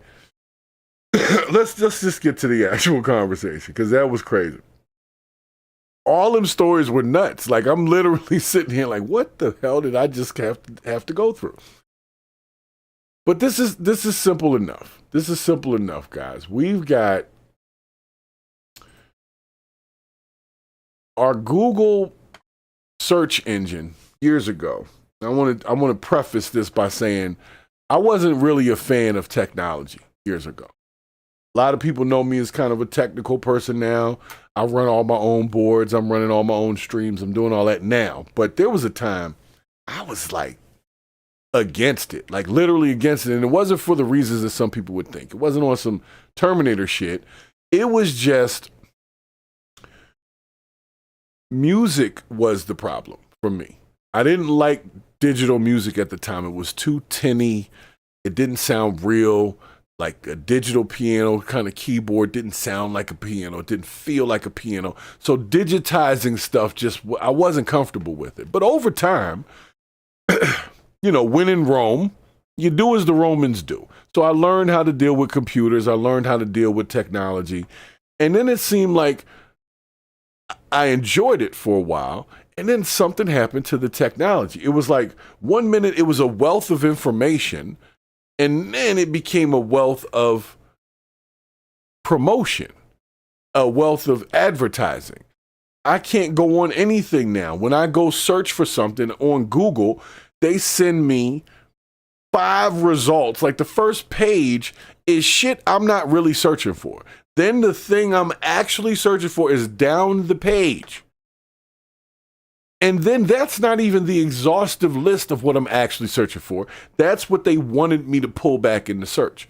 Let's just get to the actual conversation, because that was crazy. All them stories were nuts. Like, I'm literally sitting here like, what the hell did I just have to go through? But this is simple enough. This is simple enough, guys. We've got our Google search engine years ago. I want to preface this by saying I wasn't really a fan of technology years ago. A lot of people know me as kind of a technical person now. I run all my own boards. I'm running all my own streams. I'm doing all that now. But there was a time I was like against it, like literally against it. And it wasn't for the reasons that some people would think. It wasn't on some Terminator shit. It was just music was the problem for me. I didn't like digital music at the time. It was too tinny. It didn't sound real. Like a digital piano kind of keyboard didn't sound like a piano. It didn't feel like a piano. So digitizing stuff, I wasn't comfortable with it. But over time, when in Rome, you do as the Romans do. So I learned how to deal with computers. I learned how to deal with technology. And then it seemed like I enjoyed it for a while. And then something happened to the technology. It was like 1 minute it was a wealth of information. And then it became a wealth of promotion, a wealth of advertising. I can't go on anything now. When I go search for something on Google, they send me 5 results. Like the first page is shit I'm not really searching for. Then the thing I'm actually searching for is down the page. And then that's not even the exhaustive list of what I'm actually searching for. That's what they wanted me to pull back in the search.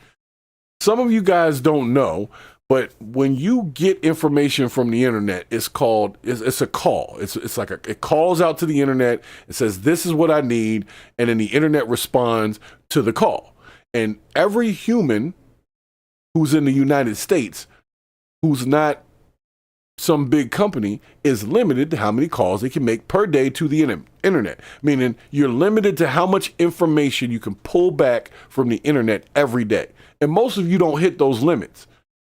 Some of you guys don't know, but when you get information from the internet, it's a call. It's like it calls out to the internet. It says, this is what I need. And then the internet responds to the call. And every human who's in the United States, who's not some big company, is limited to how many calls they can make per day to the internet. Meaning you're limited to how much information you can pull back from the internet every day. And most of you don't hit those limits.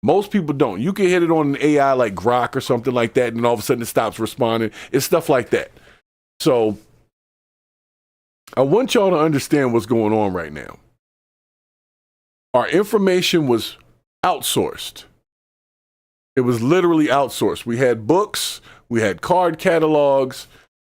Most people don't. You can hit it on an AI like Grok or something like that, and all of a sudden it stops responding. It's stuff like that. So I want y'all to understand what's going on right now. Our information was outsourced. It was literally outsourced. We had books, we had card catalogs.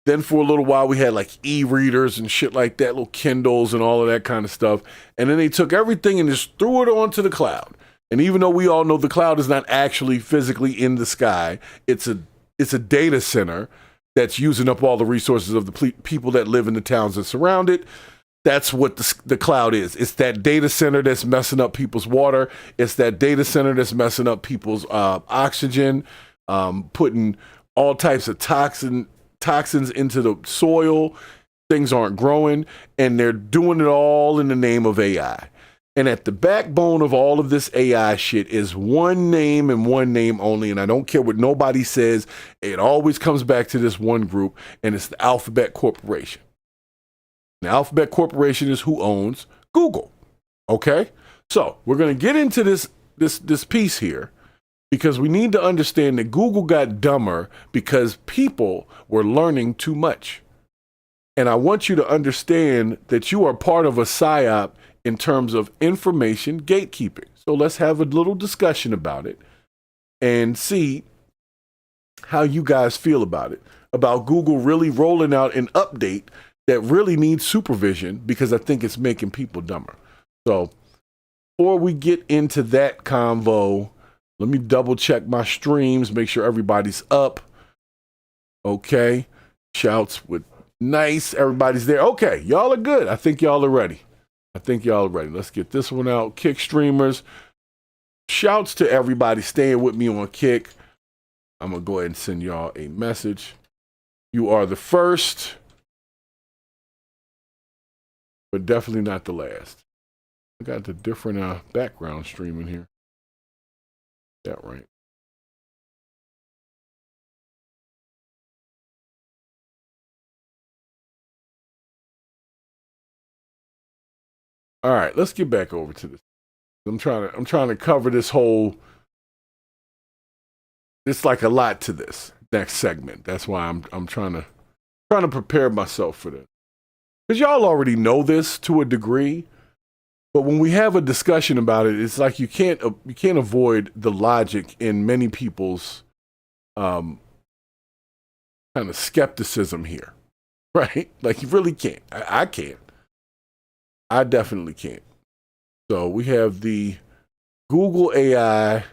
Then for a little while, we had like e-readers and shit like that, little Kindles and all of that kind of stuff. And then they took everything and just threw it onto the cloud. And even though we all know the cloud is not actually physically in the sky, it's a data center that's using up all the resources of the people that live in the towns that surround it. That's what the cloud is. It's that data center that's messing up people's water. It's that data center that's messing up people's oxygen, putting all types of toxins into the soil. Things aren't growing, and they're doing it all in the name of AI. And at the backbone of all of this AI shit is one name and one name only. And I don't care what nobody says. It always comes back to this one group, and it's the Alphabet Corporation. The Alphabet Corporation is who owns Google. Okay? So we're going to get into this piece here because we need to understand that Google got dumber because people were learning too much. And I want you to understand that you are part of a psyop in terms of information gatekeeping. So let's have a little discussion about it and see how you guys feel about it, about Google really rolling out an update that really needs supervision, because I think it's making people dumber. So before we get into that convo, let me double check my streams, make sure everybody's up. Okay. Shouts with nice. Everybody's there. Okay. Y'all are good. I think y'all are ready. Let's get this one out. Kick streamers. Shouts to everybody staying with me on Kick. I'm going to go ahead and send y'all a message. You are the first, but definitely not the last. I got the different background streaming here. That right. All right, let's get back over to this. I'm trying to cover this whole. It's like a lot to this next segment. That's why I'm trying to prepare myself for this. Because y'all already know this to a degree, but when we have a discussion about it, it's like you can't avoid the logic in many people's kind of skepticism here, right? Like you really can't. I can't. I definitely can't. So we have the Google AI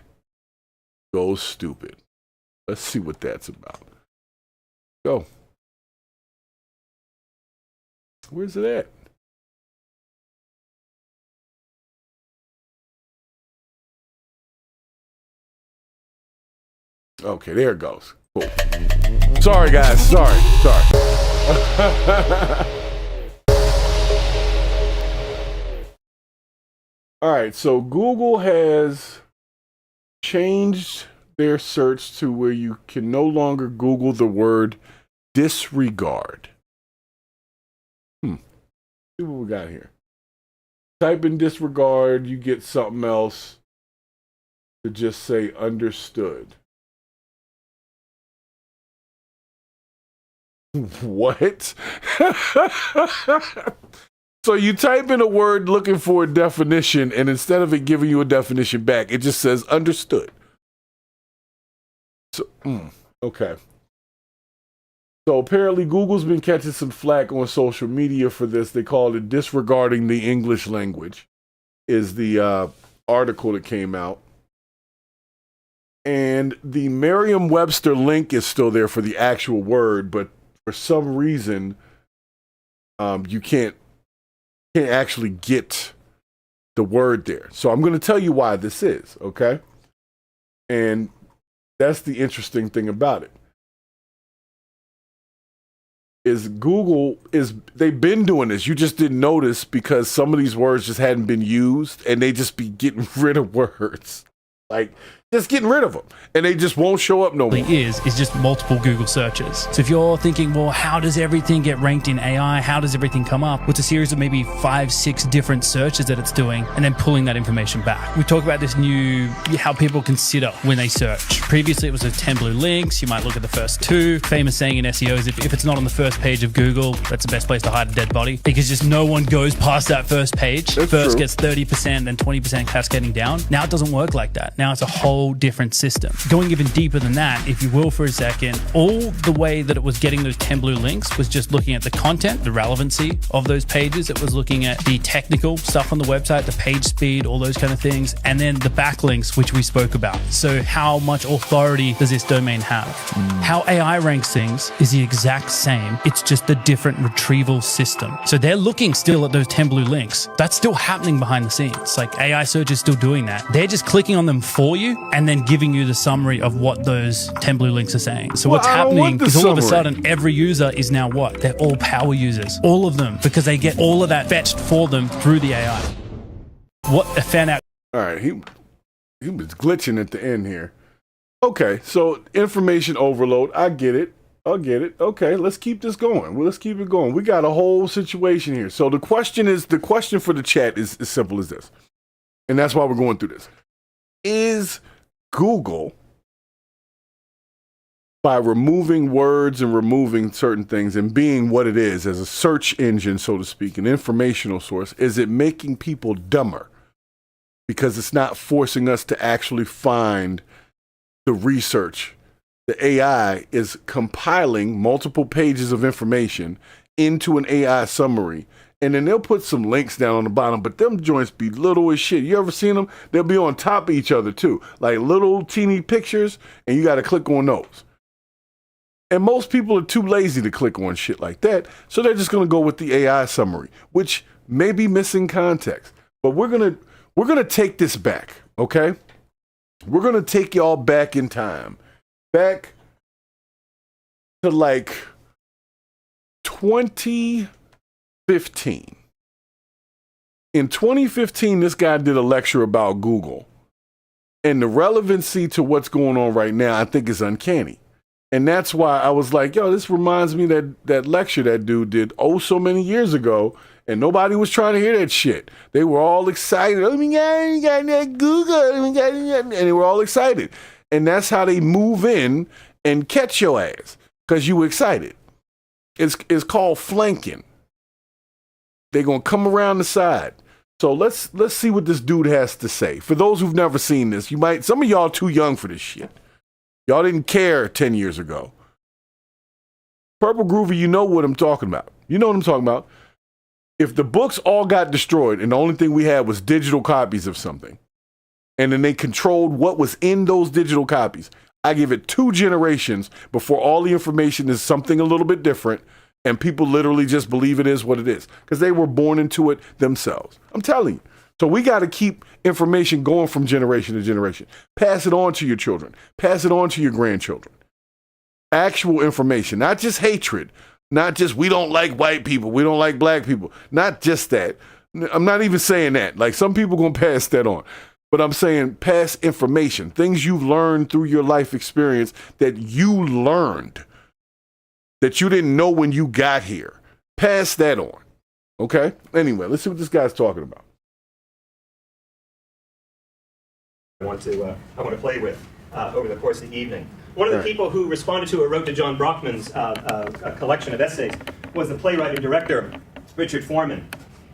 goes stupid. Let's see what that's about. Go. Where's it at? Okay, there it goes. Cool. Sorry, guys. Sorry. All right, so Google has changed their search to where you can no longer Google the word disregard. See what we got here. Type in disregard, you get something else to just say understood. What? So you type in a word looking for a definition, and instead of it giving you a definition back, it just says understood. So, okay. So apparently Google's been catching some flack on social media for this. They called it disregarding the English language, is the article that came out. And the Merriam-Webster link is still there for the actual word, but for some reason, you can't actually get the word there. So I'm going to tell you why this is, okay? And that's the interesting thing about it. They've been doing this. You just didn't notice because some of these words just hadn't been used, and they just be getting rid of words. Like, just getting rid of them, and they just won't show up no more. Is just multiple Google searches. So if you're thinking, well, how does everything get ranked in AI? How does everything come up? Well, it's a series of maybe 5-6 different searches that it's doing, and then pulling that information back. We talk about this new, how people consider when they search. Previously, it was those 10 blue links. You might look at the first 2. Famous saying in SEO is if it's not on the first page of Google, that's the best place to hide a dead body, because just no one goes past that first page. That's first true. Gets 30%, then 20% cascading down. Now it doesn't work like that. Now it's a whole different system. Going even deeper than that, if you will, for a second, all the way that it was getting those 10 blue links was just looking at the content, the relevancy of those pages. It was looking at the technical stuff on the website, the page speed, all those kind of things, and then the backlinks, which we spoke about. So how much authority does this domain have? How AI ranks things is the exact same. It's just a different retrieval system. So they're looking still at those 10 blue links. That's still happening behind the scenes. Like AI search is still doing that. They're just clicking on them for you and then giving you the summary of what those 10 blue links are saying. So what's happening is all of a sudden every user is now what? They're all power users. All of them, because they get all of that fetched for them through the AI. What a fan out. All right, he was glitching at the end here. Okay, so information overload. I get it. Okay, let's keep this going. Well, let's keep it going. We got a whole situation here. So the question for the chat is as simple as this. And that's why we're going through this. Is Google, by removing words and removing certain things and being what it is as a search engine, so to speak, an informational source, is it making people dumber? Because it's not forcing us to actually find the research. The AI is compiling multiple pages of information into an AI summary, and then they'll put some links down on the bottom, but them joints be little as shit. You ever seen them? They'll be on top of each other too, like little teeny pictures, and you got to click on those. And most people are too lazy to click on shit like that, so they're just going to go with the AI summary, which may be missing context. But we're gonna take this back, okay? We're gonna take y'all back in time, back to like 2015. In 2015, this guy did a lecture about Google, and the relevancy to what's going on right now, I think, is uncanny. And that's why I was like, yo, this reminds me that lecture that dude did so many years ago, and nobody was trying to hear that shit. They were all excited. Oh my God, you got that Google. And they were all excited. And that's how they move in and catch your ass, because you excited. It's called flanking. They're going to come around the side. So let's see what this dude has to say. For those who've never seen this, some of y'all too young for this shit. Y'all didn't care 10 years ago. Purple Groovy, you know what I'm talking about. You know what I'm talking about. If the books all got destroyed and the only thing we had was digital copies of something, and then they controlled what was in those digital copies, I give it 2 generations before all the information is something a little bit different, and people literally just believe it is what it is, because they were born into it themselves. I'm telling you. So we got to keep information going from generation to generation. Pass it on to your children. Pass it on to your grandchildren. Actual information, not just hatred, not just we don't like white people, we don't like black people, not just that. I'm not even saying that. Like, some people gonna pass that on. But I'm saying pass information, things you've learned through your life experience that you learned that you didn't know when you got here. Pass that on. Okay? Anyway, let's see what this guy's talking about. I want to play with over the course of the evening. One of the people who responded to or wrote to John Brockman's collection of essays was the playwright and director, Richard Foreman.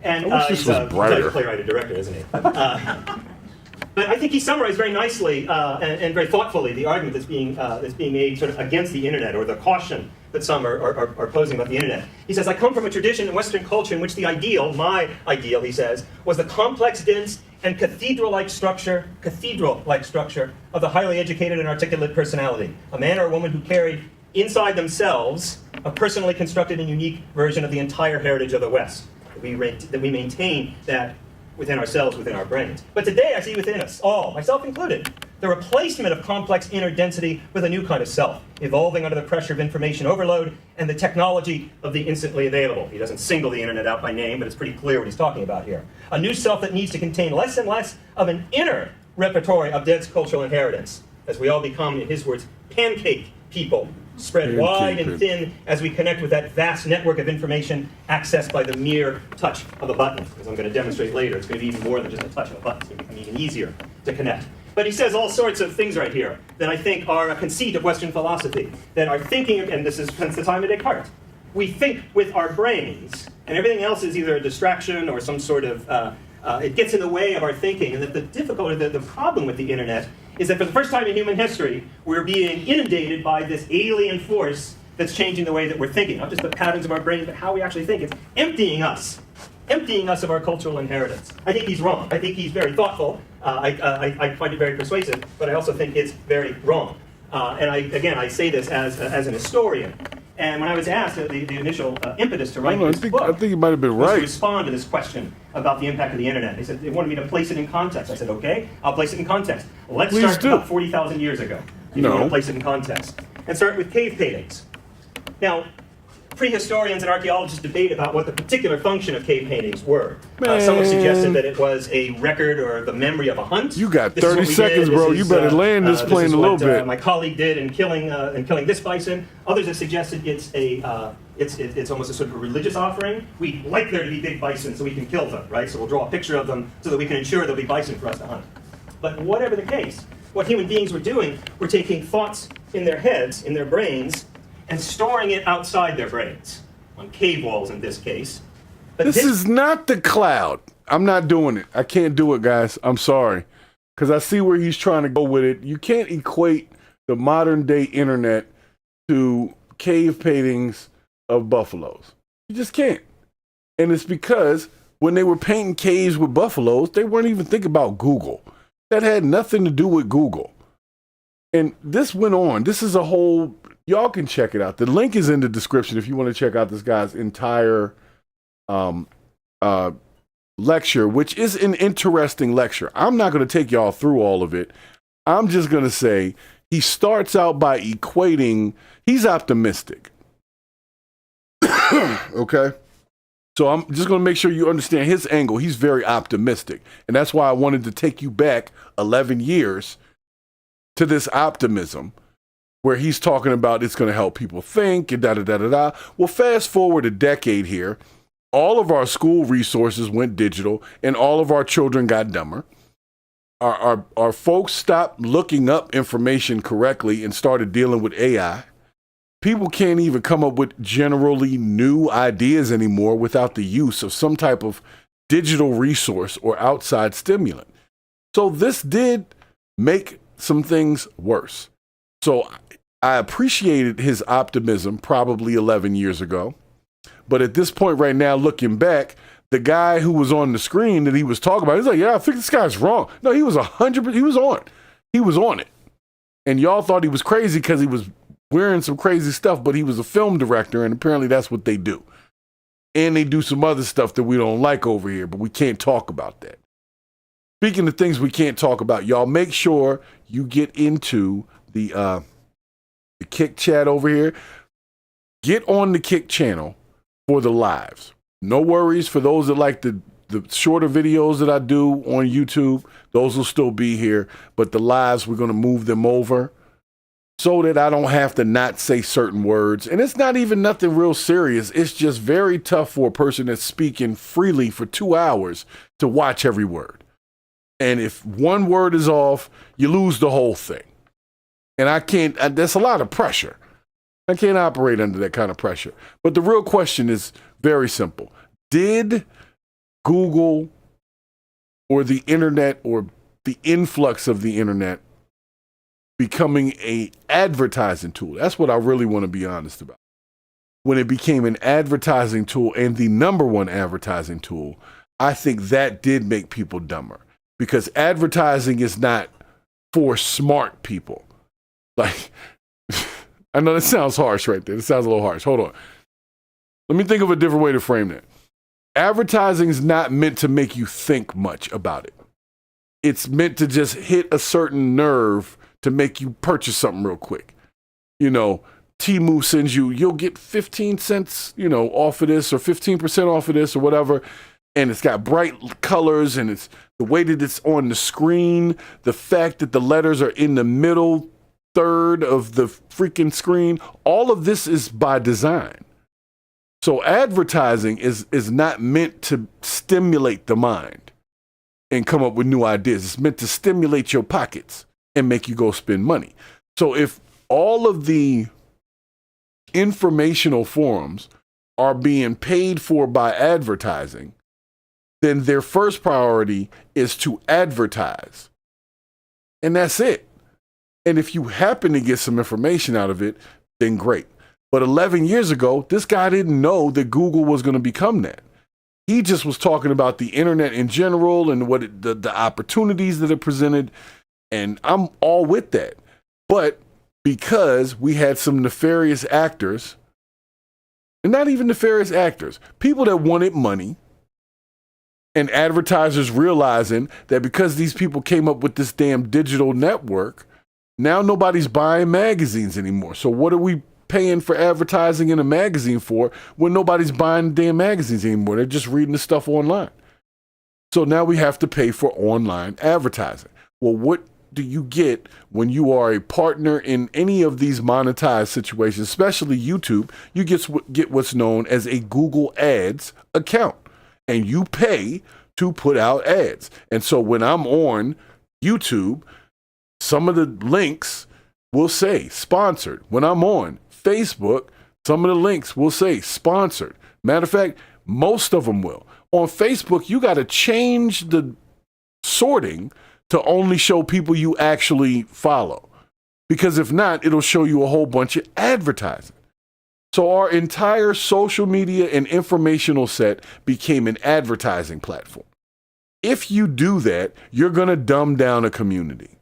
And he's a playwright and director, isn't he? But I think he summarized very nicely and very thoughtfully the argument that's being made sort of against the internet, or the caution that some are posing about the internet. He says, I come from a tradition in Western culture in which the ideal, my ideal, he says, was the complex, dense, and cathedral-like structure of the highly educated and articulate personality. A man or a woman who carried inside themselves a personally constructed and unique version of the entire heritage of the West. That we maintain that within ourselves, within our brains. But today I see within us all, myself included, the replacement of complex inner density with a new kind of self, evolving under the pressure of information overload and the technology of the instantly available. He doesn't single the internet out by name, but it's pretty clear what he's talking about here. A new self that needs to contain less and less of an inner repertory of dense cultural inheritance, as we all become, in his words, pancake people, spread wide and thin as we connect with that vast network of information accessed by the mere touch of a button. As I'm going to demonstrate later, it's going to be even more than just a touch of a button. It's going to become even easier to connect. But he says all sorts of things right here that I think are a conceit of Western philosophy, that are thinking, and this is since the time of Descartes, we think with our brains, and everything else is either a distraction or some sort of, it gets in the way of our thinking, and that the difficulty, the problem with the internet is that for the first time in human history, we're being inundated by this alien force that's changing the way that we're thinking, not just the patterns of our brain, but how we actually think. It's emptying us of our cultural inheritance. I think he's wrong. I think he's very thoughtful. I find it very persuasive, but I also think it's very wrong. And I say this as an historian. And when I was asked the initial impetus to write this book, I think you might have been was right. to respond to this question about the impact of the internet. They said they wanted me to place it in context. I said, okay, I'll place it in context. Let's start about 40,000 years ago. If you want to place it in context. And start with cave paintings. Now, prehistorians and archaeologists debate about what the particular function of cave paintings were. Some have suggested that it was a record or the memory of a hunt. You got 30 seconds, bro. You better land this plane a little bit. My colleague did in killing this bison. Others have suggested it's almost a sort of a religious offering. We'd like there to be big bison so we can kill them, right? So we'll draw a picture of them so that we can ensure there'll be bison for us to hunt. But whatever the case, what human beings were doing were taking thoughts in their heads, in their brains, and storing it outside their brains, on cave walls in this case. But this is not the cloud. I'm not doing it. I can't do it, guys. I'm sorry. Because I see where he's trying to go with it. You can't equate the modern day internet to cave paintings of buffaloes. You just can't. And it's because when they were painting caves with buffaloes, they weren't even thinking about Google. That had nothing to do with Google. And this went on. This is a whole... Y'all can check it out. The link is in the description if you want to check out this guy's entire lecture, which is an interesting lecture. I'm not going to take y'all through all of it. I'm just going to say he starts out by equating, he's optimistic. Okay? So I'm just going to make sure you understand his angle. He's very optimistic. And that's why I wanted to take you back 11 years to this optimism, where he's talking about it's going to help people think and da-da-da-da-da. Well, fast forward a decade here, all of our school resources went digital and all of our children got dumber. Our folks stopped looking up information correctly and started dealing with AI. People can't even come up with generally new ideas anymore without the use of some type of digital resource or outside stimulant. So this did make some things worse. So I appreciated his optimism probably 11 years ago. But at this point right now, looking back, the guy who was on the screen that he was talking about, he's like, yeah, I think this guy's wrong. No, he was 100%, he was on. He was on it. And y'all thought he was crazy because he was wearing some crazy stuff, but he was a film director, and apparently that's what they do. And they do some other stuff that we don't like over here, but we can't talk about that. Speaking of things we can't talk about, y'all make sure you get into the the Kick chat over here. Get on the Kick channel for the lives. No worries for those that like the shorter videos that I do on YouTube. Those will still be here. But the lives, we're going to move them over so that I don't have to not say certain words. And it's not even nothing real serious. It's just very tough for a person that's speaking freely for 2 hours to watch every word. And if one word is off, you lose the whole thing. And I can't, that's a lot of pressure. I can't operate under that kind of pressure. But the real question is very simple. Did Google or the internet or the influx of the internet becoming an advertising tool? That's what I really want to be honest about. When it became an advertising tool and the number one advertising tool, I think that did make people dumber, because advertising is not for smart people. Like, I know that sounds harsh right there. It sounds a little harsh. Hold on. Let me think of a different way to frame that. Advertising is not meant to make you think much about it. It's meant to just hit a certain nerve to make you purchase something real quick. You know, Temu sends you'll get 15 cents, off of this, or 15% off of this, or whatever. And it's got bright colors, and it's the way that it's on the screen, the fact that the letters are in the middle third of the freaking screen. All of this is by design. So advertising is not meant to stimulate the mind and come up with new ideas. It's meant to stimulate your pockets and make you go spend money. So if all of the informational forums are being paid for by advertising, then their first priority is to advertise. And that's it. And if you happen to get some information out of it, then great. But 11 years ago, this guy didn't know that Google was going to become that. He just was talking about the internet in general and the opportunities that it presented. And I'm all with that. But because we had some nefarious actors, and not even nefarious actors, people that wanted money, and advertisers realizing that because these people came up with this damn digital network, now nobody's buying magazines anymore. So what are we paying for advertising in a magazine for when nobody's buying damn magazines anymore? They're just reading the stuff online. So now we have to pay for online advertising. Well, what do you get when you are a partner in any of these monetized situations, especially YouTube? You get what's known as a Google Ads account, and you pay to put out ads. And so when I'm on YouTube, some of the links will say sponsored. When I'm on Facebook, some of the links will say sponsored. Matter of fact, most of them will. On Facebook, you got to change the sorting to only show people you actually follow. Because if not, it'll show you a whole bunch of advertising. So our entire social media and informational set became an advertising platform. If you do that, you're going to dumb down a community.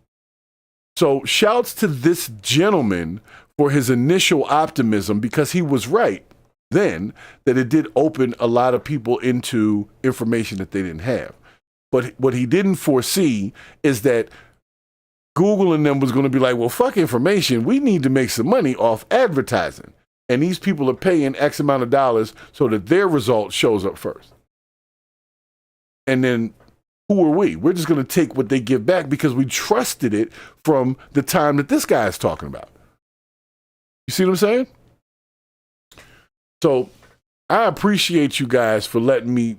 So shouts to this gentleman for his initial optimism, because he was right then that it did open a lot of people into information that they didn't have. But what he didn't foresee is that Google and them was going to be like, well, fuck information. We need to make some money off advertising. And these people are paying X amount of dollars so that their result shows up first. And then who are we? We're just going to take what they give back because we trusted it from the time that this guy is talking about. You see what I'm saying? So I appreciate you guys for letting me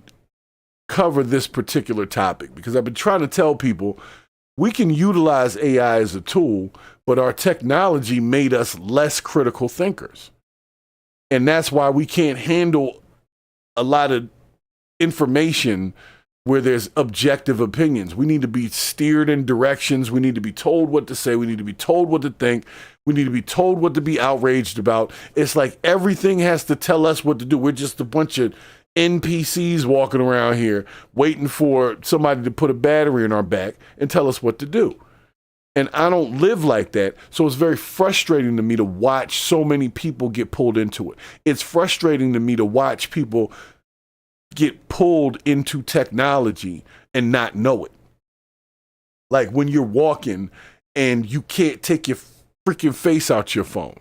cover this particular topic, because I've been trying to tell people we can utilize AI as a tool, but our technology made us less critical thinkers. And that's why we can't handle a lot of information where there's objective opinions. We need to be steered in directions. We need to be told what to say. We need to be told what to think. We need to be told what to be outraged about. It's like everything has to tell us what to do. We're just a bunch of NPCs walking around here waiting for somebody to put a battery in our back and tell us what to do. And I don't live like that. So it's very frustrating to me to watch so many people get pulled into it. It's frustrating to me to watch people get pulled into technology and not know it. Like when you're walking and you can't take your freaking face out your phone.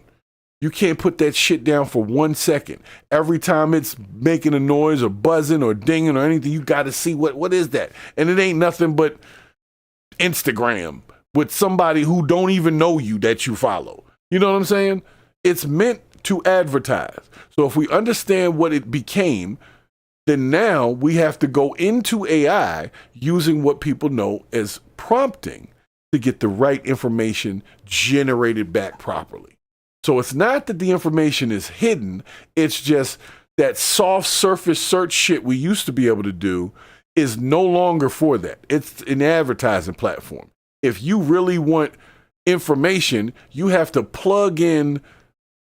You can't put that shit down for 1 second. Every time it's making a noise or buzzing or dinging or anything, you got to see what is that? And it ain't nothing but Instagram with somebody who don't even know you that you follow. You know what I'm saying? It's meant to advertise. So if we understand what it became, then now we have to go into AI using what people know as prompting to get the right information generated back properly. So it's not that the information is hidden, it's just that soft surface search shit we used to be able to do is no longer for that. It's an advertising platform. If you really want information, you have to plug in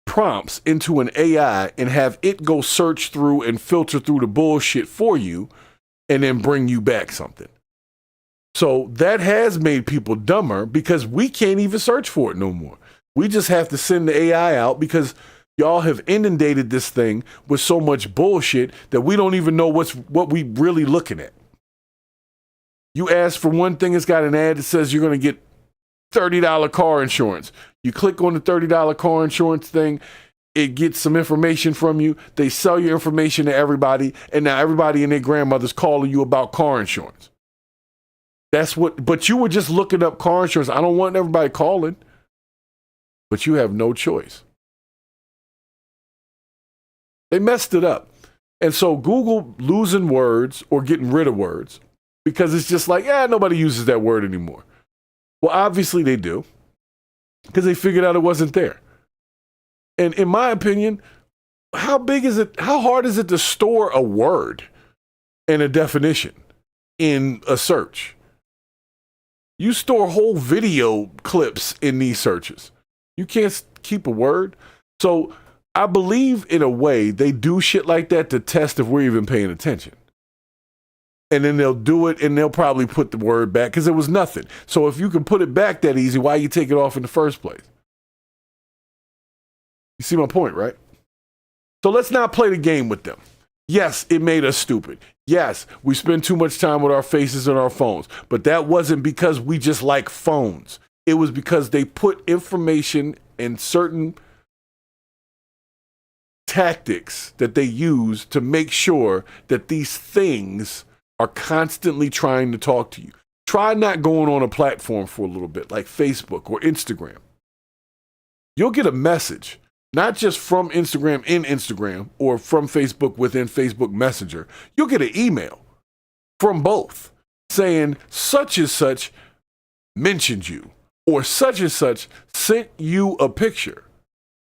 prompts into an AI and have it go search through and filter through the bullshit for you and then bring you back something. So that has made people dumber because we can't even search for it no more. We just have to send the AI out because y'all have inundated this thing with so much bullshit that we don't even know what we really looking at. You ask for one thing, it's got an ad that says you're going to get $30 car insurance. You click on the $30 car insurance thing, it gets some information from you. They sell your information to everybody, and now everybody and their grandmother's calling you about car insurance. But you were just looking up car insurance. I don't want everybody calling. But you have no choice. They messed it up. And so Google losing words or getting rid of words because it's just like, nobody uses that word anymore. Well, obviously they do because they figured out it wasn't there. And in my opinion, how hard is it to store a word and a definition in a search? You store whole video clips in these searches. You can't keep a word. So I believe in a way they do shit like that to test if we're even paying attention. And then they'll do it and they'll probably put the word back because it was nothing. So if you can put it back that easy, why you take it off in the first place? You see my point, right? So let's not play the game with them. Yes, it made us stupid. Yes, we spend too much time with our faces and our phones. But that wasn't because we just like phones. It was because they put information and certain tactics that they use to make sure that these things are constantly trying to talk to you. Try not going on a platform for a little bit, like Facebook or Instagram. You'll get a message, not just from Instagram in Instagram or from Facebook within Facebook Messenger. You'll get an email from both saying such and such mentioned you. Or such and such sent you a picture.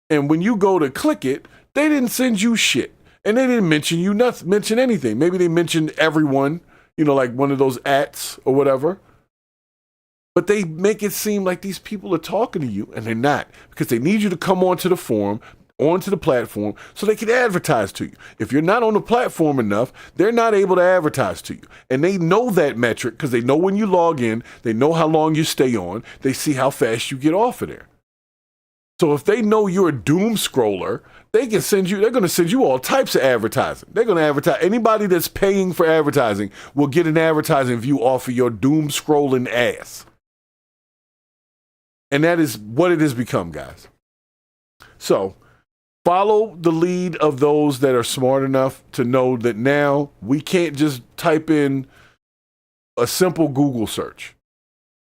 And when you go to click it, they didn't send you shit. And they didn't mention you, mention anything. Maybe they mentioned everyone, like one of those ats or whatever. But they make it seem like these people are talking to you, and they're not. Because they need you to come onto the forum, onto the platform, so they can advertise to you. If you're not on the platform enough, they're not able to advertise to you. And they know that metric because they know when you log in, they know how long you stay on, they see how fast you get off of there. So if they know you're a doom scroller, they're going to send you all types of advertising. They're going to advertise. Anybody that's paying for advertising will get an advertising view off of your doom scrolling ass. And that is what it has become, guys. So follow the lead of those that are smart enough to know that now we can't just type in a simple Google search.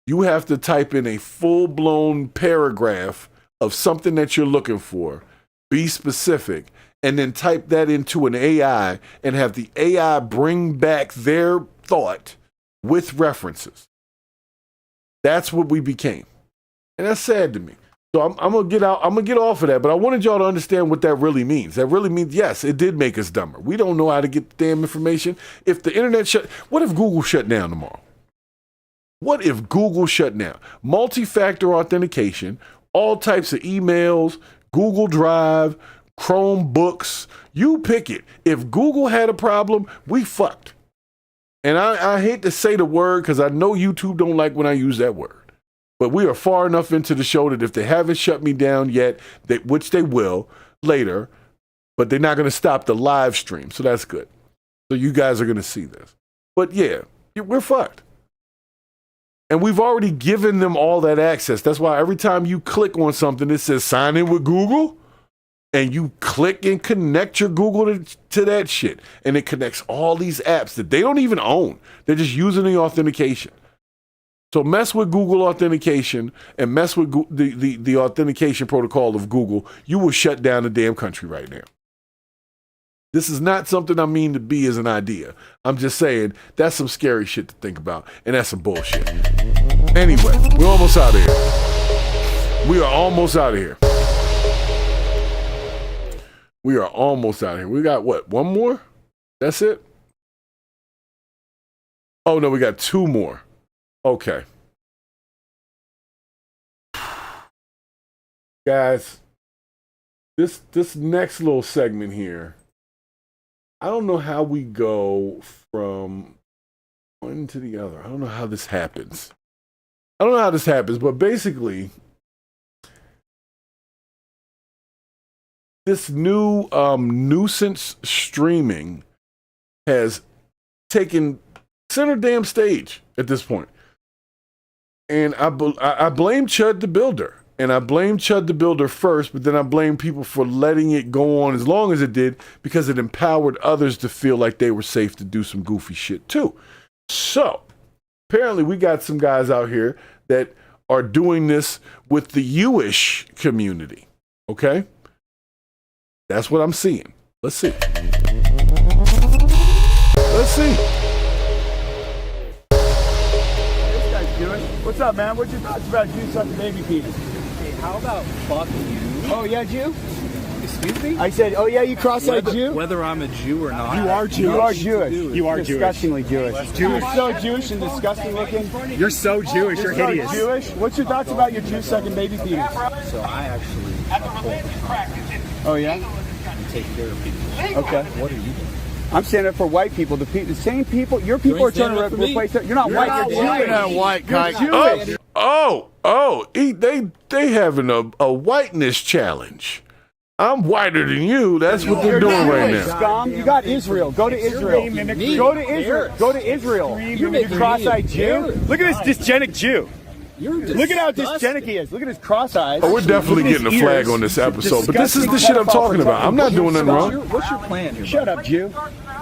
You have to type in a full-blown paragraph of something that you're looking for, be specific, and then type that into an AI and have the AI bring back their thought with references. That's what we became. And that's sad to me. So I'm gonna get off of that, but I wanted y'all to understand what that really means. That really means, yes, it did make us dumber. We don't know how to get the damn information. If the internet what if Google shut down tomorrow? What if Google shut down? Multi-factor authentication, all types of emails, Google Drive, Chromebooks, you pick it. If Google had a problem, we fucked. And I hate to say the word because I know YouTube don't like when I use that word. But we are far enough into the show that if they haven't shut me down yet, which they will later, but they're not going to stop the live stream. So that's good. So you guys are going to see this. But yeah, we're fucked. And we've already given them all that access. That's why every time you click on something, it says sign in with Google. and you click and connect your Google to that shit, and it connects all these apps that they don't even own. They're just using the authentication. So mess with Google authentication and mess with the authentication protocol of Google, you will shut down the damn country right now. This is not something I mean to be as an idea. I'm just saying that's some scary shit to think about, and that's some bullshit. Anyway, we're almost out of here. We are almost out of here. We are almost out of here. We got what? One more? That's it? Oh, no, we got two more. Okay. Guys, this next little segment here, I don't know how we go from one to the other. I don't know how this happens. But basically, this new nuisance streaming has taken center damn stage at this point. And I blame Chud the Builder. And I blame Chud the Builder first, but then I blame people for letting it go on as long as it did because it empowered others to feel like they were safe to do some goofy shit too. So, apparently we got some guys out here that are doing this with the you-ish community. Okay? That's what I'm seeing. Let's see. What's up, man? What's your thoughts about Jew sucking baby penis? Hey, how about fuck you? Oh, yeah, Jew? Excuse me? I said, oh, yeah, you cross-eyed Jew? Whether I'm a Jew or not. You are Jewish. You are Jewish. You are disgustingly Jewish. You're so Jewish and disgusting looking. You're so Jewish. You're hideous. So Jewish. What's your thoughts about your Jew sucking baby penis? So I actually uphold the Constitution. Oh, yeah? And take care of people. Okay. What are you doing? I'm standing up for white people. The same people. Your people are trying to replace it. You're not white. You're Jewish. You're not white, You're Jewish. They having a whiteness challenge. I'm whiter than you. That's what they're doing right now. Scum. You got Israel. Go to Israel. Go to Israel. Go to Israel. You cross-eyed Jew. Look at this dysgenic Jew. Look at how dysgenic he is. Look at his cross eyes. Oh, we're definitely getting a flag on this episode, but this is the shit I'm talking about. I'm not doing nothing wrong. What's your plan here? Shut up, Jew.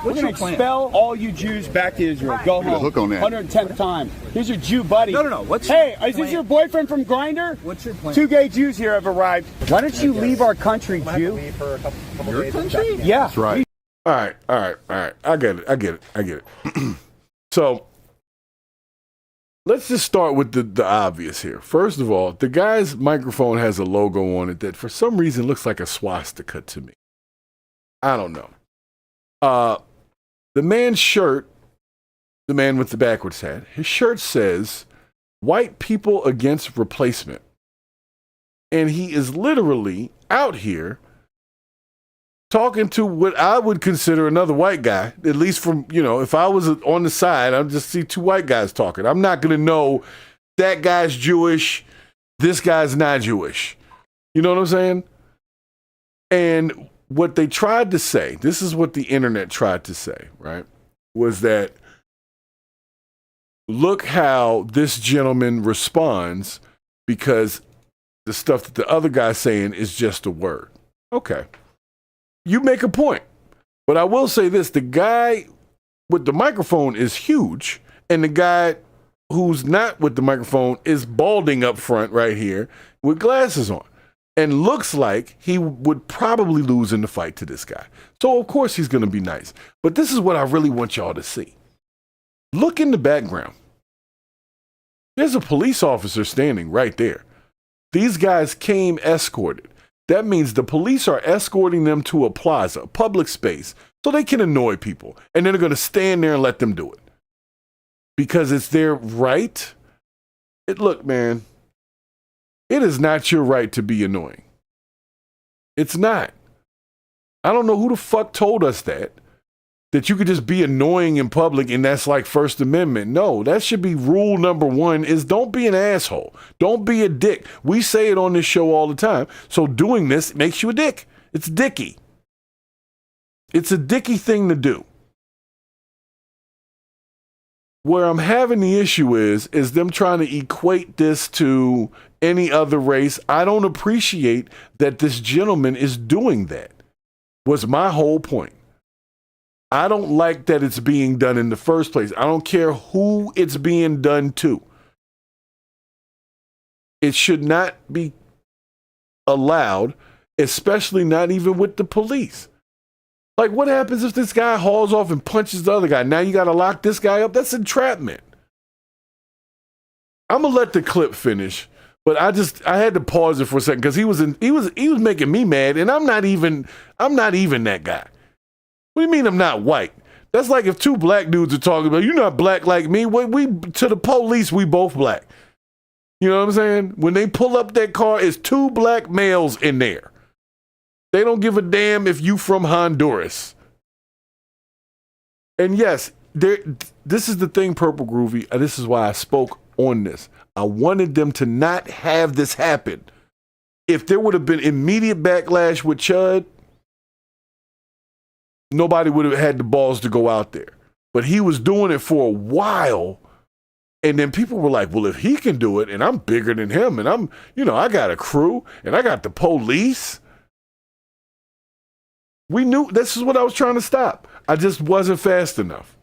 We're going to expel all you Jews back to Israel. Go home. Hook on that. 110th time. Here's your Jew buddy. No. Hey, is this your boyfriend from Grindr? What's your plan? 2 gay Jews here have arrived. Why don't you leave our country, Jew? Your country? Yeah. That's right. All right. I get it. So, let's just start with the obvious here. First of all, the guy's microphone has a logo on it that for some reason looks like a swastika to me. I don't know. The man's shirt, the man with the backwards hat, his shirt says, "White people against replacement." And he is literally out here talking to what I would consider another white guy, at least from, if I was on the side, I'd just see two white guys talking. I'm not going to know that guy's Jewish, this guy's not Jewish. You know what I'm saying? And what they tried to say, this is what the internet tried to say, right? Was that, look how this gentleman responds because the stuff that the other guy's saying is just a word. Okay. You make a point. But I will say this, the guy with the microphone is huge, and the guy who's not with the microphone is balding up front right here with glasses on. And looks like he would probably lose in the fight to this guy. So, of course, he's going to be nice. But this is what I really want y'all to see. Look in the background. There's a police officer standing right there. These guys came escorted. That means the police are escorting them to a plaza, a public space, so they can annoy people. And then they're going to stand there and let them do it. Because it's their right. Look, man. It is not your right to be annoying. It's not. I don't know who the fuck told us that you could just be annoying in public and that's like First Amendment. No, that should be rule number 1 is don't be an asshole. Don't be a dick. We say it on this show all the time. So doing this makes you a dick. It's dicky. It's a dicky thing to do. Where I'm having the issue is them trying to equate this to any other race. I don't appreciate that this gentleman is doing that, was my whole point. I don't like that it's being done in the first place. I don't care who it's being done to. It should not be allowed, especially not even with the police. Like, what happens if this guy hauls off and punches the other guy? Now you got to lock this guy up? That's entrapment. I'm going to let the clip finish, but I had to pause it for a second because he was making me mad, and I'm not even that guy. What do you mean I'm not white? That's like if two black dudes are talking about, you're not black like me. We to the police, we both black. You know what I'm saying? When they pull up that car, it's two black males in there. They don't give a damn if you from Honduras. And yes, this is the thing, Purple Groovy. This is why I spoke on this. I wanted them to not have this happen. If there would have been immediate backlash with Chud, nobody would have had the balls to go out there. But he was doing it for a while. And then people were like, well, if he can do it and I'm bigger than him and I got a crew and I got the police. We knew this is what I was trying to stop. I just wasn't fast enough.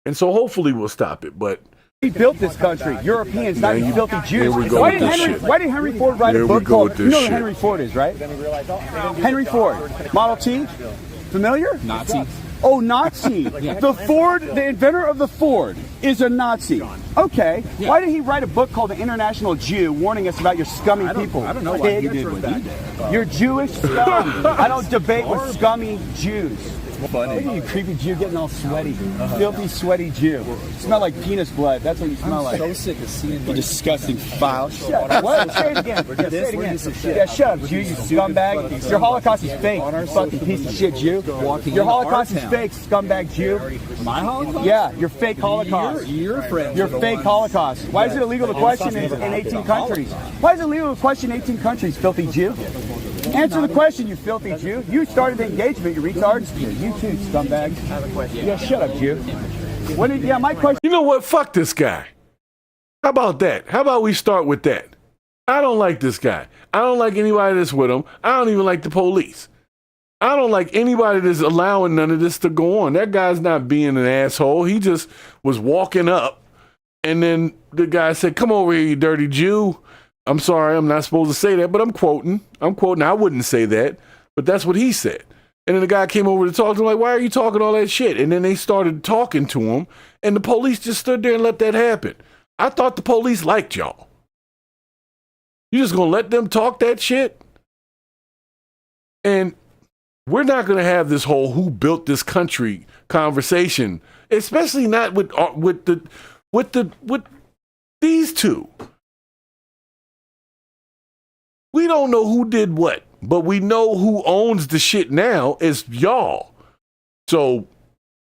And so hopefully we'll stop it. But we built this country. Europeans, not you filthy Jews. Why did Henry Ford write a book called, you know who Henry Ford is, right? Henry Ford. Model T? Familiar? Nazi. Oh, Nazi. The Ford, the inventor of the Ford, is a Nazi. Okay. Yeah. Why did he write a book called The International Jew, warning us about your scummy people? I don't know why he did what he did. You're Jewish scum. I don't debate with scummy Jews. Funny. Look at you, creepy Jew, getting all sweaty. Filthy, sweaty Jew. You smell like penis blood. That's what you smell like. I'm so sick of seeing You disgusting foul. Shut up. What? Say it again. Say it again. Yeah, shut up, Jew, you scumbag. Your Holocaust is fake, you fucking piece of shit Jew. Your Holocaust is fake, scumbag Jew. My Holocaust? Yeah, your fake Holocaust. Your friends. Your fake Holocaust. Why is it illegal to question in 18 countries? Why is it illegal to question 18 countries, filthy Jew? Answer the question, you filthy Jew. You started the engagement, you retards. You too, scumbag. I have a question. Yeah, shut up, Jew. My question. You know what? Fuck this guy. How about that? How about we start with that? I don't like this guy. I don't like anybody that's with him. I don't even like the police. I don't like anybody that's allowing none of this to go on. That guy's not being an asshole. He just was walking up, and then the guy said, come over here, you dirty Jew. I'm sorry, I'm not supposed to say that, but I'm quoting. I wouldn't say that, but that's what he said. And then the guy came over to talk to him, like, why are you talking all that shit? And then they started talking to him, and the police just stood there and let that happen. I thought the police liked y'all. You just gonna let them talk that shit? And we're not gonna have this whole who built this country conversation, especially not with these two. We don't know who did what, but we know who owns the shit now is y'all. So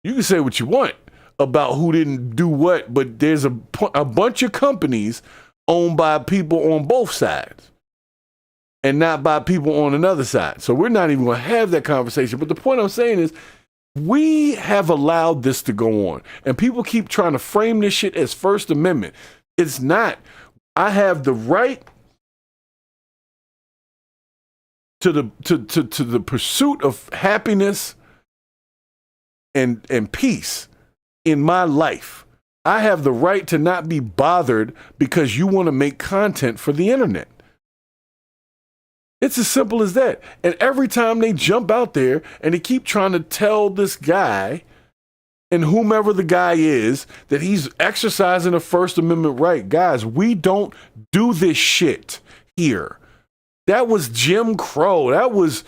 you can say what you want about who didn't do what, but there's a bunch of companies owned by people on both sides and not by people on another side. So we're not even going to have that conversation. But the point I'm saying is we have allowed this to go on, and people keep trying to frame this shit as First Amendment. It's not. I have the right to the pursuit of happiness and peace in my life. I have the right to not be bothered because you want to make content for the internet. It's as simple as that. And every time they jump out there and they keep trying to tell this guy and whomever the guy is that he's exercising a First Amendment right, guys, we don't do this shit here. That was Jim Crow. That was,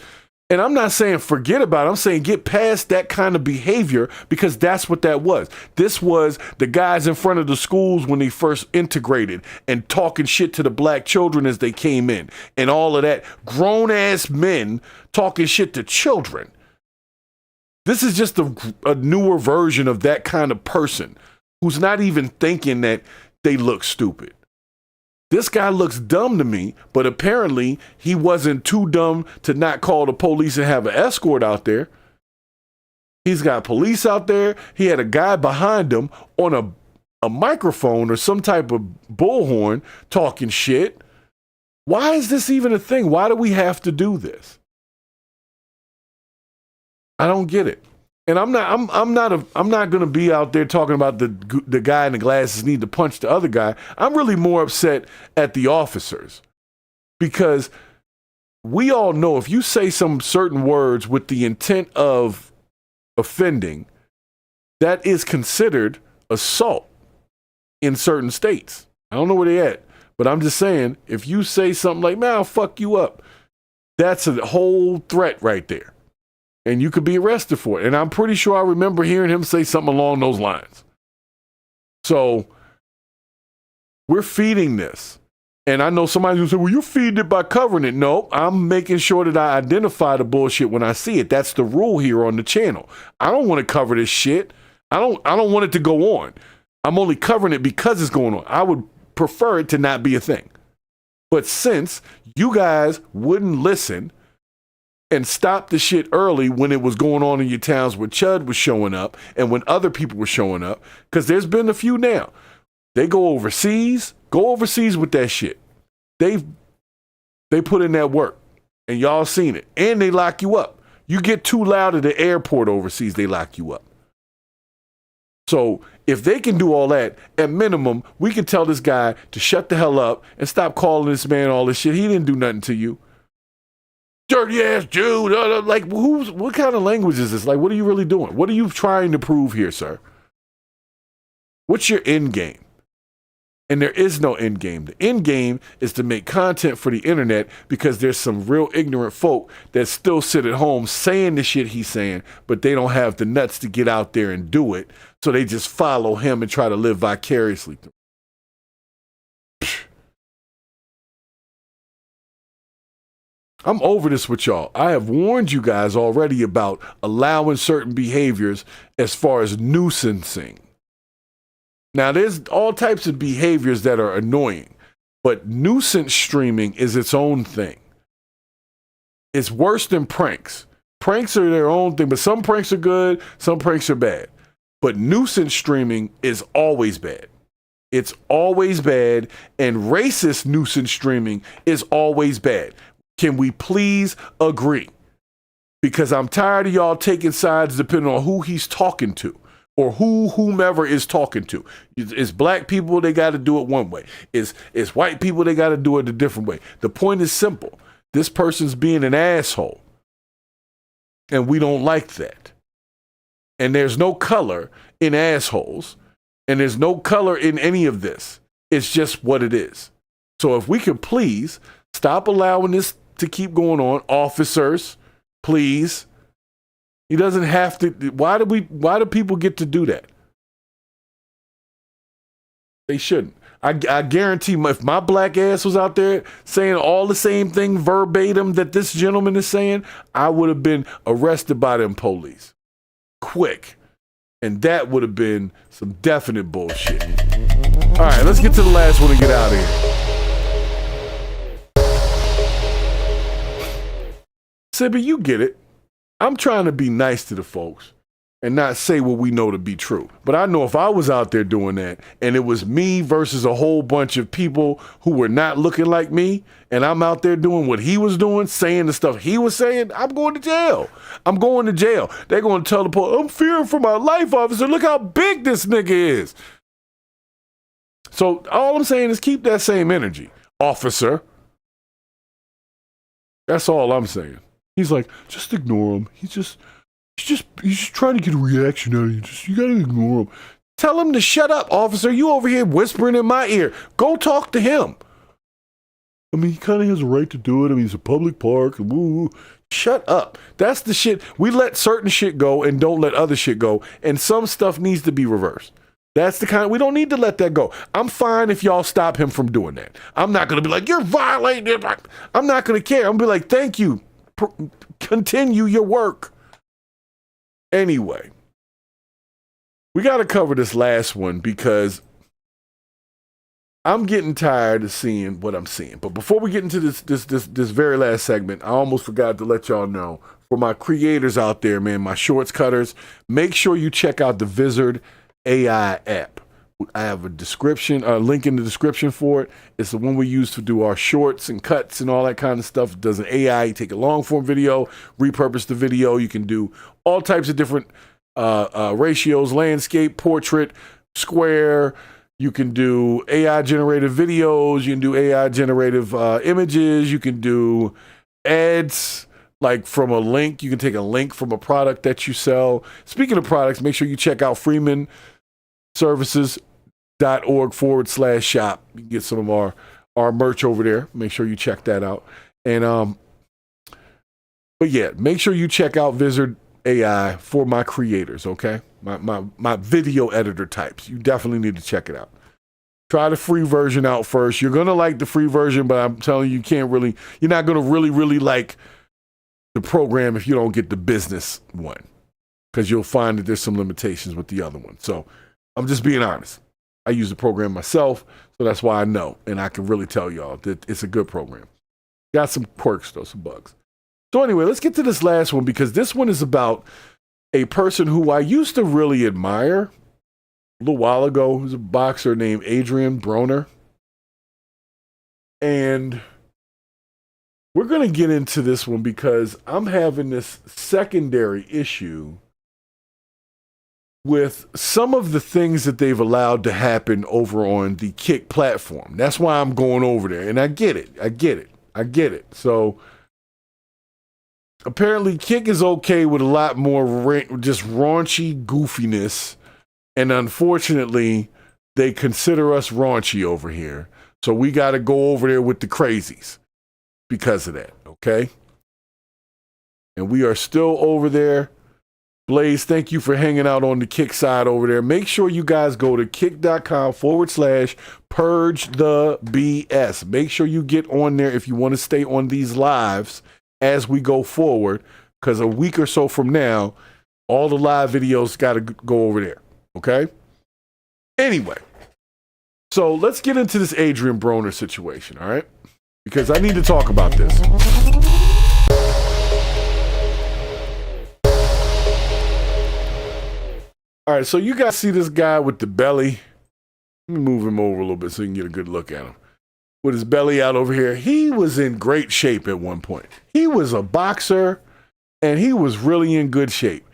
and I'm not saying forget about it. I'm saying get past that kind of behavior because that's what that was. This was the guys in front of the schools when they first integrated and talking shit to the black children as they came in and all of that. Grown-ass men talking shit to children. This is just a newer version of that kind of person who's not even thinking that they look stupid. This guy looks dumb to me, but apparently he wasn't too dumb to not call the police and have an escort out there. He's got police out there. He had a guy behind him on a microphone or some type of bullhorn talking shit. Why is this even a thing? Why do we have to do this? I don't get it. And I'm not going to be out there talking about the guy in the glasses need to punch the other guy. I'm really more upset at the officers, because we all know if you say some certain words with the intent of offending, that is considered assault in certain states. I don't know where they at, but I'm just saying, if you say something like, man, I'll fuck you up, that's a whole threat right there. And you could be arrested for it. And I'm pretty sure I remember hearing him say something along those lines. So we're feeding this. And I know somebody's going to say, well, you're feeding it by covering it. No, I'm making sure that I identify the bullshit when I see it. That's the rule here on the channel. I don't want to cover this shit. I don't want it to go on. I'm only covering it because it's going on. I would prefer it to not be a thing. But since you guys wouldn't listen and stop the shit early when it was going on in your towns where Chud was showing up and when other people were showing up, because there's been a few now. They go overseas with that shit. They put in that work, and y'all seen it. And they lock you up. You get too loud at the airport overseas, they lock you up. So if they can do all that, at minimum, we can tell this guy to shut the hell up and stop calling this man all this shit. He didn't do nothing to you. Dirty ass Jew. Like, what kind of language is this? Like, what are you really doing? What are you trying to prove here, sir? What's your end game? And there is no end game. The end game is to make content for the internet, because there's some real ignorant folk that still sit at home saying the shit he's saying, but they don't have the nuts to get out there and do it. So they just follow him and try to live vicariously through. I'm over this with y'all. I have warned you guys already about allowing certain behaviors as far as nuisancing. Now, there's all types of behaviors that are annoying, but nuisance streaming is its own thing. It's worse than pranks. Pranks are their own thing, but some pranks are good, some pranks are bad. But nuisance streaming is always bad. It's always bad, and racist nuisance streaming is always bad. Can we please agree? Because I'm tired of y'all taking sides depending on who he's talking to or whomever is talking to. It's black people, they got to do it one way. It's white people, they got to do it a different way. The point is simple. This person's being an asshole, and we don't like that. And there's no color in assholes, and there's no color in any of this. It's just what it is. So if we could please stop allowing this to keep going on, officers, please. He doesn't have to. Why do people get to do that? They shouldn't. I guarantee if my black ass was out there saying all the same thing verbatim that this gentleman is saying, I would have been arrested by them police. Quick. And that would have been some definite bullshit. All right, let's get to the last one and get out of here. Sibby, you get it. I'm trying to be nice to the folks and not say what we know to be true. But I know if I was out there doing that and it was me versus a whole bunch of people who were not looking like me, and I'm out there doing what he was doing, saying the stuff he was saying, I'm going to jail. I'm going to jail. They're going to tell the police, I'm fearing for my life, officer. Look how big this nigga is. So all I'm saying is keep that same energy, officer. That's all I'm saying. He's like, just ignore him. He's just trying to get a reaction out of you. You gotta ignore him. Tell him to shut up, officer. You over here whispering in my ear. Go talk to him. I mean, he kind of has a right to do it. I mean, it's a public park. Woo. Shut up. That's the shit. We let certain shit go and don't let other shit go. And some stuff needs to be reversed. That's the kind, we don't need to let that go. I'm fine if y'all stop him from doing that. I'm not going to be like, you're violating it. I'm not going to care. I'm going to be like, thank you. Continue your work. Anyway, we got to cover this last one because I'm getting tired of seeing what I'm seeing. But before we get into this very last segment, I almost forgot to let y'all know, for my creators out there, man, my shorts cutters, make sure you check out the Vizard AI app. I have a link in the description for it. It's the one we use to do our shorts and cuts and all that kind of stuff. It does an AI. You take a long form video, repurpose the video. You can do all types of different ratios, landscape, portrait, square. You can do AI generated videos. You can do AI generative images. You can do ads like from a link. You can take a link from a product that you sell. Speaking of products, make sure you check out freemanservices.org/shop. You can get some of our merch over there. Make sure you check that out. And but yeah, make sure you check out Vizard AI for my creators, okay? My video editor types. You definitely need to check it out. Try the free version out first. You're gonna like the free version, but I'm telling you, you're not gonna really like the program if you don't get the business one, because you'll find that there's some limitations with the other one. So I'm just being honest. I use the program myself, so that's why I know, and I can really tell y'all that it's a good program. Got some quirks though, some bugs. So anyway, let's get to this last one, because this one is about a person who I used to really admire a little while ago. Who's a boxer named Adrien Broner. And we're going to get into this one because I'm having this secondary issue with some of the things that they've allowed to happen over on the Kick platform. That's why I'm going over there. And I get it. So apparently Kick is okay with a lot more just raunchy goofiness. And unfortunately, they consider us raunchy over here. So we got to go over there with the crazies because of that, okay? And we are still over there. Blaze, thank you for hanging out on the Kick side over there. Make sure you guys go to kick.com/Purge The BS. Make sure you get on there if you want to stay on these lives as we go forward, because a week or so from now, all the live videos got to go over there, okay? Anyway, so let's get into this Adrien Broner situation, all right? Because I need to talk about this. All right, so you guys see this guy with the belly. Let me move him over a little bit so you can get a good look at him. With his belly out over here. He was in great shape at one point. He was a boxer, and he was really in good shape.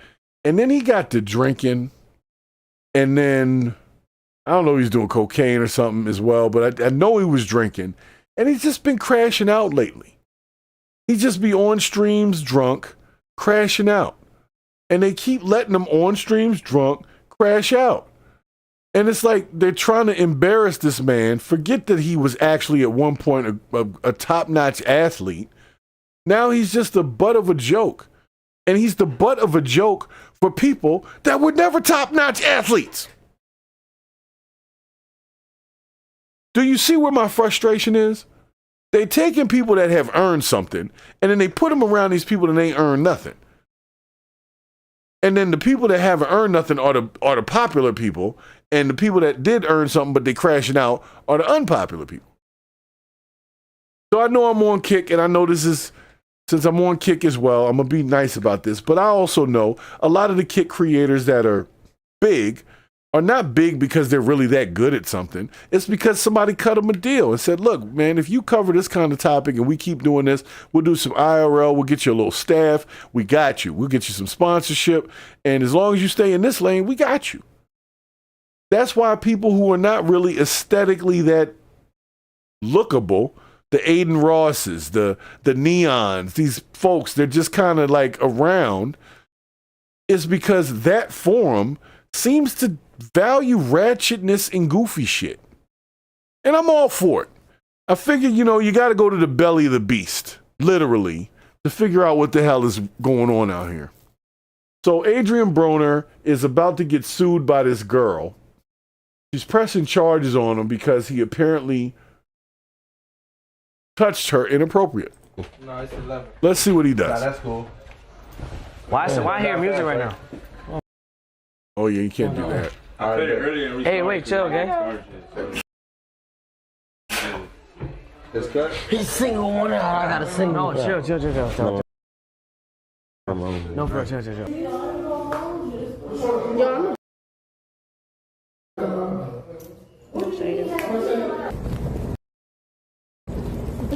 And then he got to drinking, and then, I don't know if he's doing cocaine or something as well, but I know he was drinking. And he's just been crashing out lately. He just be on streams drunk, crashing out. And they keep letting him on streams drunk, crash out. And it's like they're trying to embarrass this man. Forget that he was actually at one point a top-notch athlete. Now he's just the butt of a joke. And he's the butt of a joke for people that were never top-notch athletes. Do you see where my frustration is? They taking people that have earned something, and then they put them around these people that ain't earned nothing. And then the people that haven't earned nothing are the popular people, and the people that did earn something but they crashing out are the unpopular people. So I know I'm on Kick, and I know this is, since I'm on Kick as well, I'm going to be nice about this, but I also know a lot of the Kick creators that are big are not big because they're really that good at something. It's because somebody cut them a deal and said, look, man, if you cover this kind of topic and we keep doing this, we'll do some IRL, we'll get you a little staff, we got you. We'll get you some sponsorship, and as long as you stay in this lane, we got you. That's why people who are not really aesthetically that lookable, the Aiden Rosses, the Neons, these folks, they're just kind of like around, is because that forum seems to value ratchetness and goofy shit. And I'm all for it. I figure, you got to go to the belly of the beast, literally, to figure out what the hell is going on out here. So Adrien Broner is about to get sued by this girl. She's pressing charges on him because he apparently touched her inappropriate. No, it's 11. Let's see what he does. Nah, that's cool. Why I hear music right now? Oh yeah, you can't do that. Hey, wait, chill, gang. It's cut? He's single one out. I gotta sing. No, chill. No, bro, chill.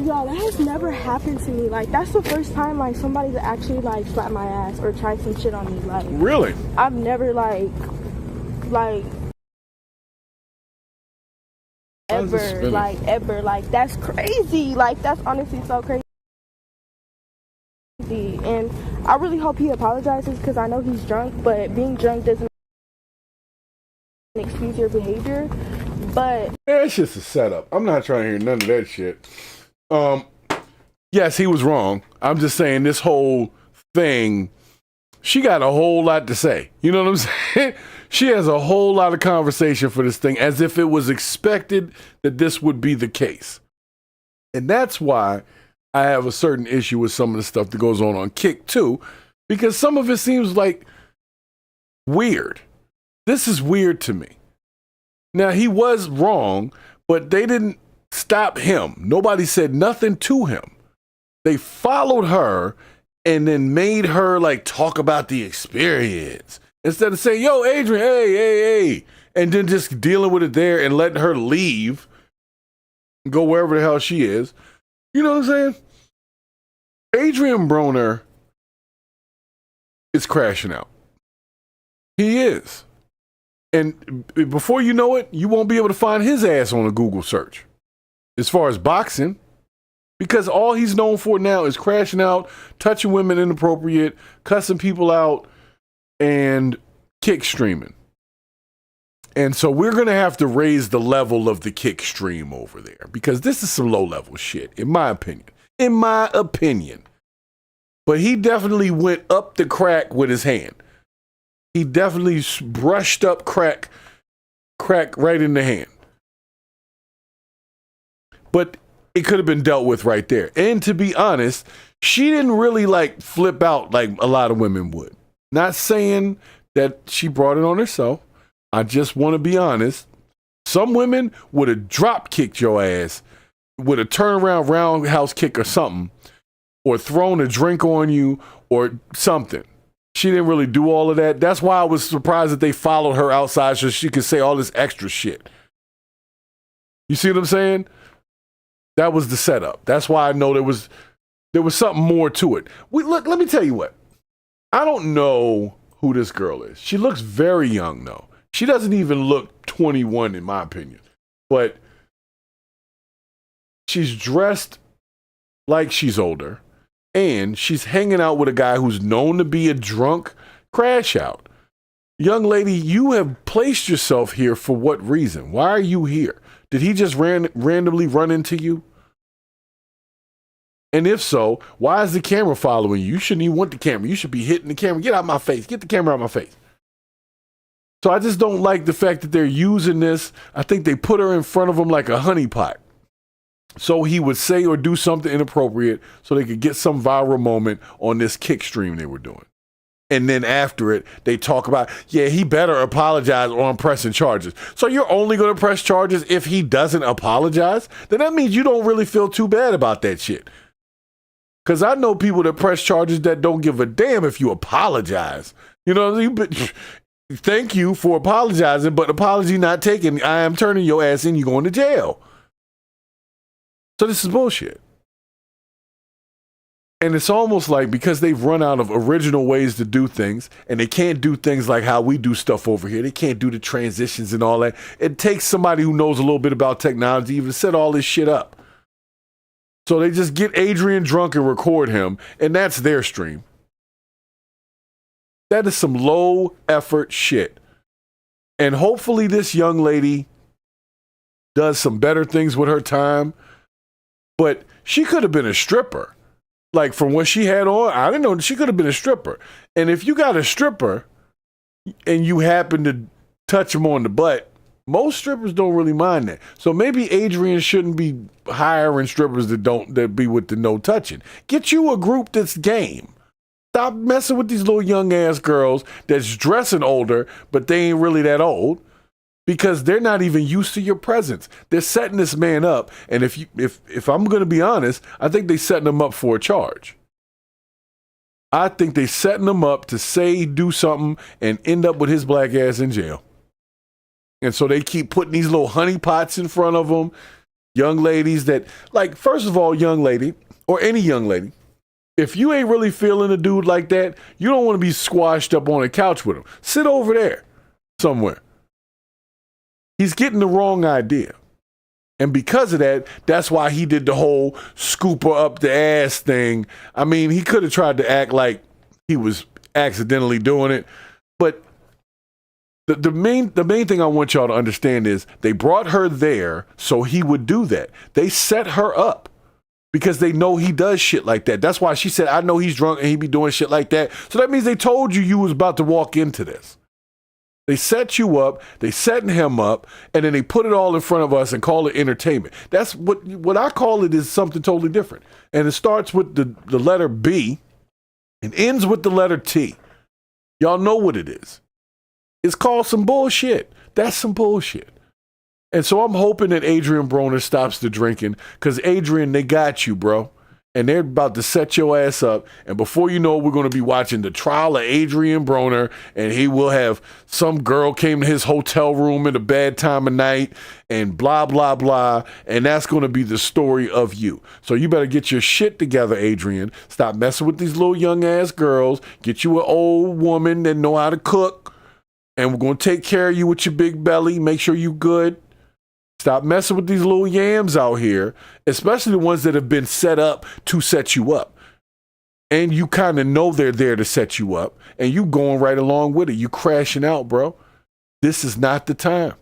Y'all, that has never happened to me. Like, that's the first time, like, somebody's actually, like, slapped my ass or tried some shit on me. Like, really? I've never, ever. Like, that's crazy. Like, that's honestly so crazy. And I really hope he apologizes because I know he's drunk, but being drunk doesn't excuse your behavior. But yeah, it's just a setup. I'm not trying to hear none of that shit. Yes, he was wrong. I'm just saying this whole thing, she got a whole lot to say. You know what I'm saying? She has a whole lot of conversation for this thing as if it was expected that this would be the case. And that's why I have a certain issue with some of the stuff that goes on Kick too, because some of it seems like weird. This is weird to me. Now, he was wrong, but they didn't stop him. Nobody said nothing to him. They followed her and then made her like talk about the experience instead of saying, yo, Adrien, hey, and then just dealing with it there and letting her leave, go wherever the hell she is. You know what I'm saying? Adrien Broner is crashing out. He is. And before you know it, you won't be able to find his ass on a Google search as far as boxing, because all he's known for now is crashing out, touching women inappropriate, cussing people out, and kick streaming. And so we're going to have to raise the level of the kick stream over there, because this is some low level shit, in my opinion. But he definitely went up the crack with his hand. He definitely brushed up crack right in the hand. But it could have been dealt with right there. And to be honest, she didn't really like flip out like a lot of women would. Not saying that she brought it on herself. I just want to be honest. Some women would have drop kicked your ass, would have turned around roundhouse kick or something, or thrown a drink on you or something. She didn't really do all of that. That's why I was surprised that they followed her outside so she could say all this extra shit. You see what I'm saying? That was the setup. That's why I know there was something more to it. Look, let me tell you what. I don't know who this girl is. She looks very young, though. She doesn't even look 21, in my opinion. But she's dressed like she's older. And she's hanging out with a guy who's known to be a drunk crash out. Young lady, you have placed yourself here for what reason? Why are you here? Did he just randomly run into you? And if so, why is the camera following you? You shouldn't even want the camera. You should be hitting the camera. Get out of my face. Get the camera out of my face. So I just don't like the fact that they're using this. I think they put her in front of him like a honeypot, so he would say or do something inappropriate so they could get some viral moment on this kick stream they were doing. And then after it, they talk about, yeah, he better apologize or I'm pressing charges. So you're only going to press charges if he doesn't apologize? Then that means you don't really feel too bad about that shit. Because I know people that press charges that don't give a damn if you apologize. You know what I mean? Thank you for apologizing, but apology not taken. I am turning your ass in. You're going to jail. So this is bullshit. And it's almost like because they've run out of original ways to do things and they can't do things like how we do stuff over here. They can't do the transitions and all that. It takes somebody who knows a little bit about technology to even set all this shit up. So they just get Adrien drunk and record him, and that's their stream. That is some low effort shit. And hopefully this young lady does some better things with her time. But she could have been a stripper. Like from what she had on, I didn't know, she could have been a stripper. And if you got a stripper and you happen to touch them on the butt, most strippers don't really mind that. So maybe Adrien shouldn't be hiring strippers that be with the no touching. Get you a group that's game. Stop messing with these little young ass girls that's dressing older, but they ain't really that old. because they're not even used to your presence. They're setting this man up, and if I'm going to be honest, I think they're setting him up for a charge. I think they're setting him up to say, do something, and end up with his black ass in jail. And so they keep putting these little honey pots in front of him. Young ladies that, like, first of all, young lady, or any young lady, if you ain't really feeling a dude like that, you don't want to be squashed up on a couch with him. Sit over there somewhere. He's getting the wrong idea. And because of that, that's why he did the whole scoop her up the ass thing. I mean, he could have tried to act like he was accidentally doing it. But the main thing I want y'all to understand is they brought her there so he would do that. They set her up because they know he does shit like that. That's why she said, I know he's drunk and he be doing shit like that. So that means they told you was about to walk into this. They set you up, they setting him up, and then they put it all in front of us and call it entertainment. That's what I call it is something totally different. And it starts with the letter B and ends with the letter T. Y'all know what it is. It's called some bullshit. That's some bullshit. And so I'm hoping that Adrien Broner stops the drinking, because Adrien, they got you, bro. And they're about to set your ass up. And before you know it, we're going to be watching the trial of Adrien Broner. And he will have some girl came to his hotel room at a bad time of night and blah, blah, blah. And that's going to be the story of you. So you better get your shit together, Adrien. Stop messing with these little young ass girls. Get you an old woman that know how to cook. And we're going to take care of you with your big belly. Make sure you good. Stop messing with these little yams out here, especially the ones that have been set up to set you up. And you kind of know they're there to set you up, and you going right along with it. You crashing out, bro. This is not the time.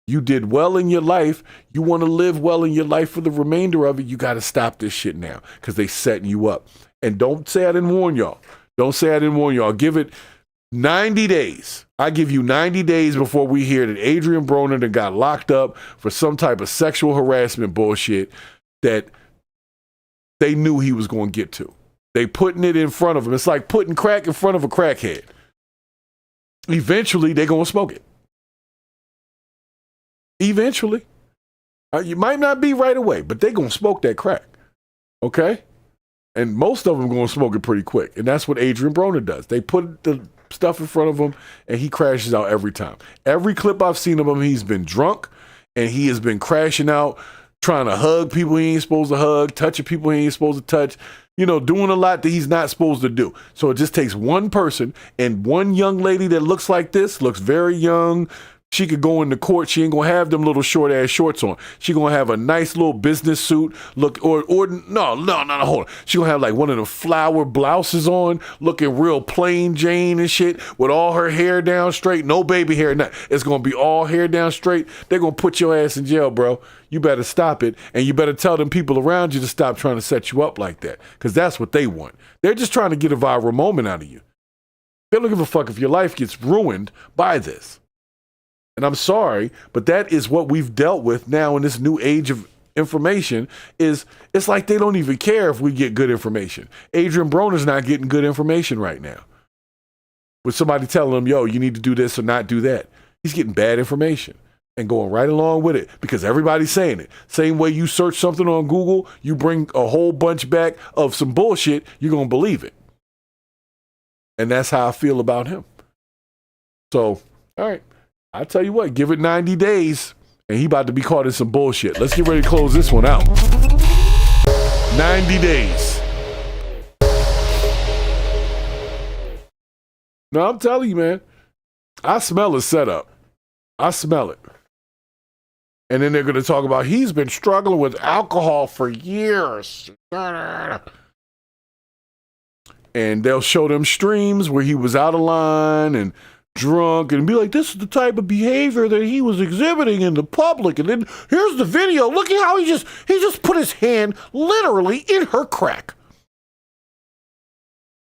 You did well in your life. You want to live well in your life for the remainder of it. You got to stop this shit now, because they setting you up. And don't say I didn't warn y'all. Don't say I didn't warn y'all. Give it 90 days. I give you 90 days before we hear that Adrien Broner that got locked up for some type of sexual harassment bullshit that they knew he was going to get to. They putting it in front of him. It's like putting crack in front of a crackhead. Eventually, they're going to smoke it. Eventually. You might not be right away, but they're going to smoke that crack. Okay? And most of them going to smoke it pretty quick. And that's what Adrien Broner does. They put the stuff in front of him, and he crashes out every time. Every clip I've seen of him, he's been drunk, and he has been crashing out, trying to hug people he ain't supposed to hug, touching people he ain't supposed to touch, doing a lot that he's not supposed to do. So it just takes one person, and one young lady that looks like this, looks very young. She could go into court. She ain't gonna have them little short ass shorts on. She gonna have a nice little business suit. Look, or no, hold on. She gonna have like one of the flower blouses on, looking real plain Jane and shit, with all her hair down straight, no baby hair. Nothing. It's gonna be all hair down straight. They're gonna put your ass in jail, bro. You better stop it, and you better tell them people around you to stop trying to set you up like that, because that's what they want. They're just trying to get a viral moment out of you. They don't give a fuck if your life gets ruined by this. And I'm sorry, but that is what we've dealt with now in this new age of information. It's like they don't even care if we get good information. Adrien Broner's not getting good information right now. With somebody telling him, yo, you need to do this or not do that. He's getting bad information and going right along with it because everybody's saying it. Same way you search something on Google, you bring a whole bunch back of some bullshit, you're going to believe it. And that's how I feel about him. So, all right. I tell you what, give it 90 days, and he about to be caught in some bullshit. Let's get ready to close this one out. 90 days. No, I'm telling you, man. I smell a setup. I smell it. And then they're going to talk about he's been struggling with alcohol for years. And they'll show them streams where he was out of line and drunk and be like, this is the type of behavior that he was exhibiting in the public. And then here's the video. Look at how he just put his hand literally in her crack.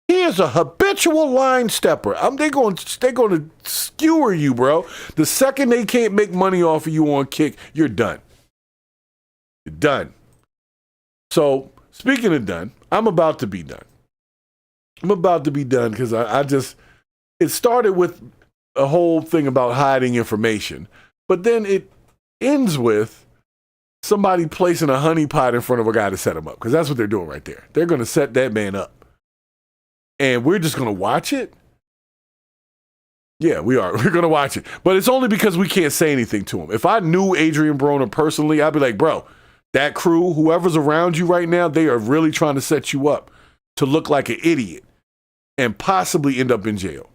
He is a habitual line stepper. They're going to skewer you, bro. The second they can't make money off of you on Kick, you're done. You're done. So, speaking of done, I'm about to be done. I'm about to be done because it started with a whole thing about hiding information. But then it ends with somebody placing a honeypot in front of a guy to set him up, because that's what they're doing right there. They're going to set that man up. And we're just going to watch it? Yeah, we are. We're going to watch it. But it's only because we can't say anything to him. If I knew Adrien Broner personally, I'd be like, bro, that crew, whoever's around you right now, they are really trying to set you up to look like an idiot and possibly end up in jail.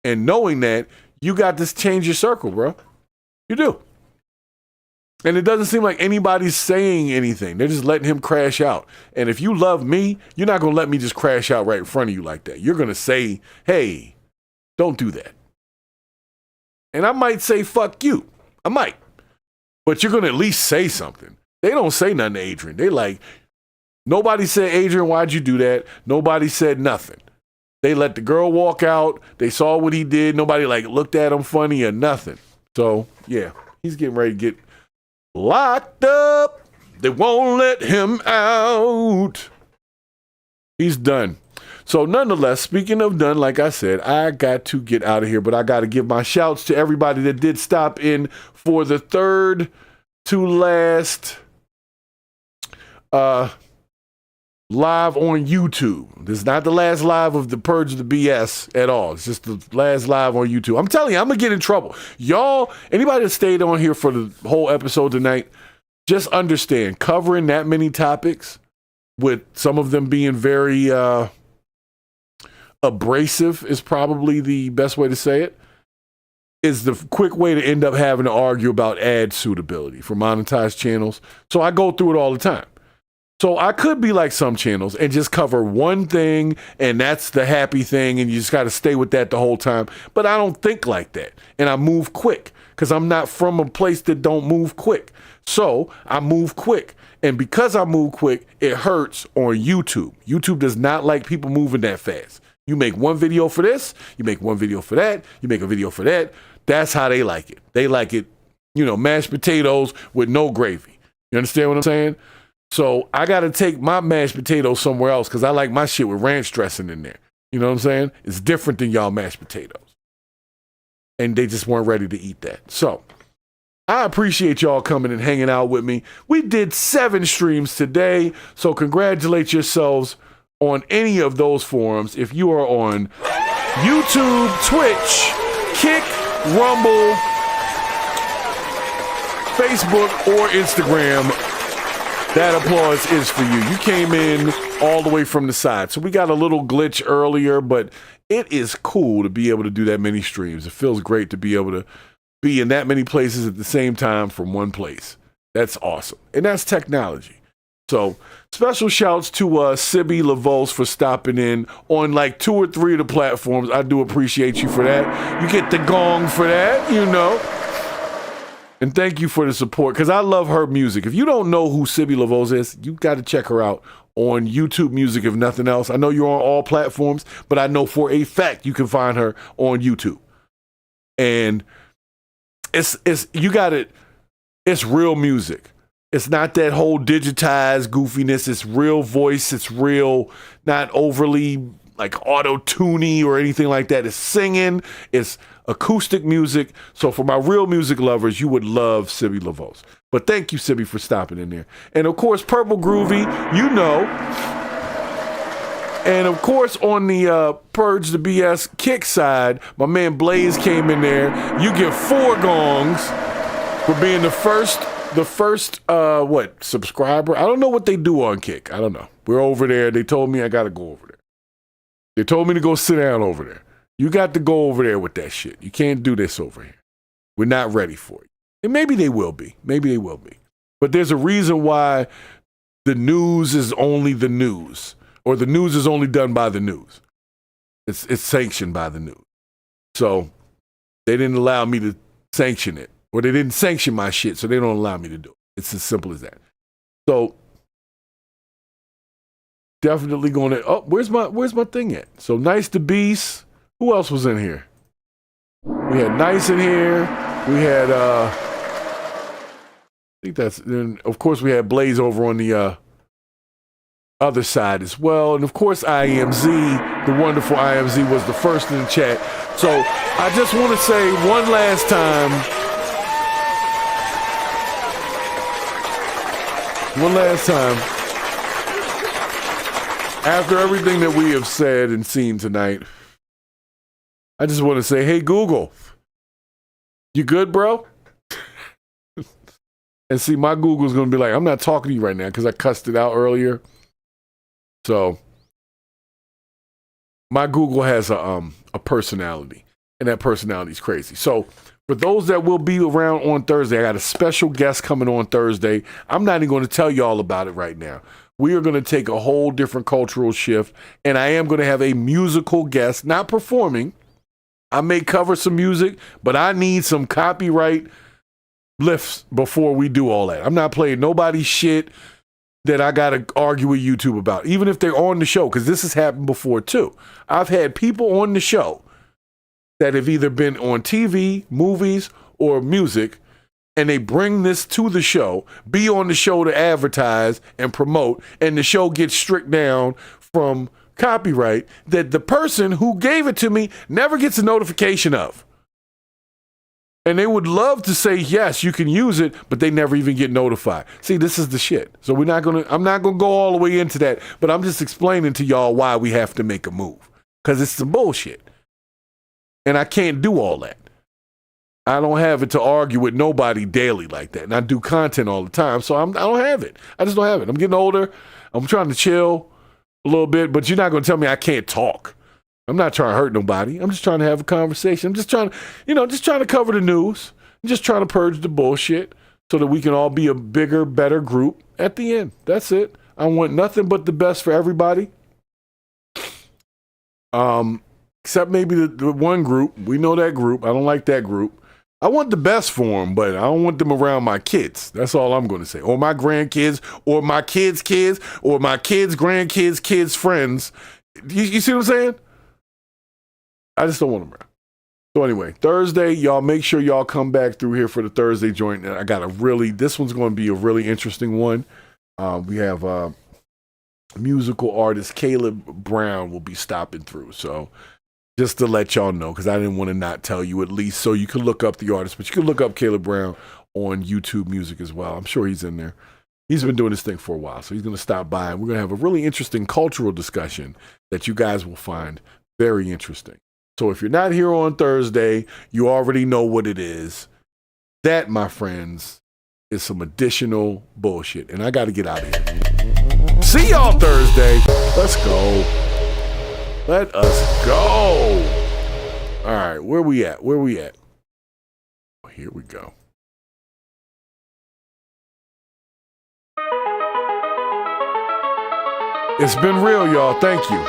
And knowing that, you got to change your circle, bro. You do. And it doesn't seem like anybody's saying anything. They're just letting him crash out. And if you love me, you're not going to let me just crash out right in front of you like that. You're going to say, hey, don't do that. And I might say, fuck you. I might. But you're going to at least say something. They don't say nothing to Adrien. They like, nobody said, Adrien, why'd you do that? Nobody said nothing. They let the girl walk out. They saw what he did. Nobody like looked at him funny or nothing. So, yeah, he's getting ready to get locked up. They won't let him out. He's done. So nonetheless, speaking of done, like I said, I got to get out of here, but I got to give my shouts to everybody that did stop in for the third to last live on YouTube. This is not the last live of the Purge the BS at all. It's just the last live on YouTube. I'm telling you, I'm going to get in trouble. Y'all, anybody that stayed on here for the whole episode tonight, just understand, covering that many topics, with some of them being very abrasive is probably the best way to say it, is the quick way to end up having to argue about ad suitability for monetized channels. So I go through it all the time. So I could be like some channels and just cover one thing, and that's the happy thing, and you just got to stay with that the whole time. But I don't think like that, and I move quick because I'm not from a place that don't move quick. So I move quick, and because I move quick, it hurts on YouTube. YouTube does not like people moving that fast. You make one video for this, you make one video for that, you make a video for that. That's how they like it. They like it, mashed potatoes with no gravy. You understand what I'm saying? So I got to take my mashed potatoes somewhere else because I like my shit with ranch dressing in there. You know what I'm saying? It's different than y'all mashed potatoes. And they just weren't ready to eat that. So I appreciate y'all coming and hanging out with me. We did 7 streams today. So congratulate yourselves on any of those forums. If you are on YouTube, Twitch, Kick, Rumble, Facebook, or Instagram, that applause is for you. You came in all the way from the side. So we got a little glitch earlier, but it is cool to be able to do that many streams. It feels great to be able to be in that many places at the same time from one place. That's awesome. And that's technology. So special shouts to Sibby LaVos for stopping in on like 2 or 3 of the platforms. I do appreciate you for that. You get the gong for that, And thank you for the support, because I love her music. If you don't know who Sibby LaVos is, you got to check her out on YouTube Music, if nothing else. I know you're on all platforms, but I know for a fact you can find her on YouTube. And it's real music. It's not that whole digitized goofiness. It's real voice. It's real, not overly like auto-tuney or anything like that. It's singing. It's acoustic music. So for my real music lovers, you would love Sibby LaVos. But thank you, Sibby, for stopping in there. And of course, Purple Groovy, And of course, on the Purge the BS Kick side, my man Blaze came in there. You get 4 gongs for being the first subscriber. I don't know what they do on Kick. I don't know. We're over there. They told me I got to go over there. They told me to go sit down over there. You got to go over there with that shit. You can't do this over here. We're not ready for it. And maybe they will be. But there's a reason why the news is only the news, or the news is only done by the news. It's sanctioned by the news. So they didn't allow me to sanction it. Or they didn't sanction my shit, so they don't allow me to do it. It's as simple as that. So definitely going to. Oh, where's my thing at? So Nice to Beast. Who else was in here? We had Nice in here. We had I think that's. Then of course we had Blaze over on the other side as well, and of course IMZ, the wonderful IMZ, was the first in the chat. So I just want to say one last time. One last time. After everything that we have said and seen tonight, I just want to say, hey, Google, you good, bro? And see, my Google's going to be like, I'm not talking to you right now because I cussed it out earlier. So my Google has a personality, and that personality is crazy. So for those that will be around on Thursday, I got a special guest coming on Thursday. I'm not even going to tell you all about it right now. We are going to take a whole different cultural shift, and I am going to have a musical guest, not performing. I may cover some music, but I need some copyright lifts before we do all that. I'm not playing nobody's shit that I got to argue with YouTube about, even if they're on the show, because this has happened before too. I've had people on the show that have either been on TV, movies, or music, and they bring this to the show, be on the show to advertise and promote, and the show gets stripped down from copyright that the person who gave it to me never gets a notification of. And they would love to say, yes, you can use it, but they never even get notified. See, this is the shit. So I'm not going to go all the way into that, but I'm just explaining to y'all why we have to make a move, because it's some bullshit. And I can't do all that. I don't have it to argue with nobody daily like that. And I do content all the time, so I don't have it. I just don't have it. I'm getting older. I'm trying to chill a little bit, but you're not going to tell me I can't talk. I'm not trying to hurt nobody. I'm just trying to have a conversation. I'm just trying to cover the news. I'm just trying to purge the bullshit so that we can all be a bigger, better group at the end. That's it. I want nothing but the best for everybody. Except maybe the one group. We know that group. I don't like that group. I want the best for them, but I don't want them around my kids. That's all I'm going to say. Or my grandkids, or my kids' kids, or my kids' grandkids' kids' friends. You see what I'm saying? I just don't want them around. So anyway, Thursday, y'all make sure y'all come back through here for the Thursday joint. And I got this one's going to be a really interesting one. We have musical artist Caleb Brown will be stopping through. So just to let y'all know, because I didn't want to not tell you, at least so you can look up the artist, but you can look up Caleb Brown on YouTube Music as well. I'm sure he's in there. He's been doing this thing for a while, so he's going to stop by, and we're going to have a really interesting cultural discussion that you guys will find very interesting. So if you're not here on Thursday, you already know what it is. That, my friends, is some additional bullshit, and I got to get out of here. See y'all Thursday. Let's go. Let us go. All right, where we at? Here we go. It's been real, y'all. Thank you.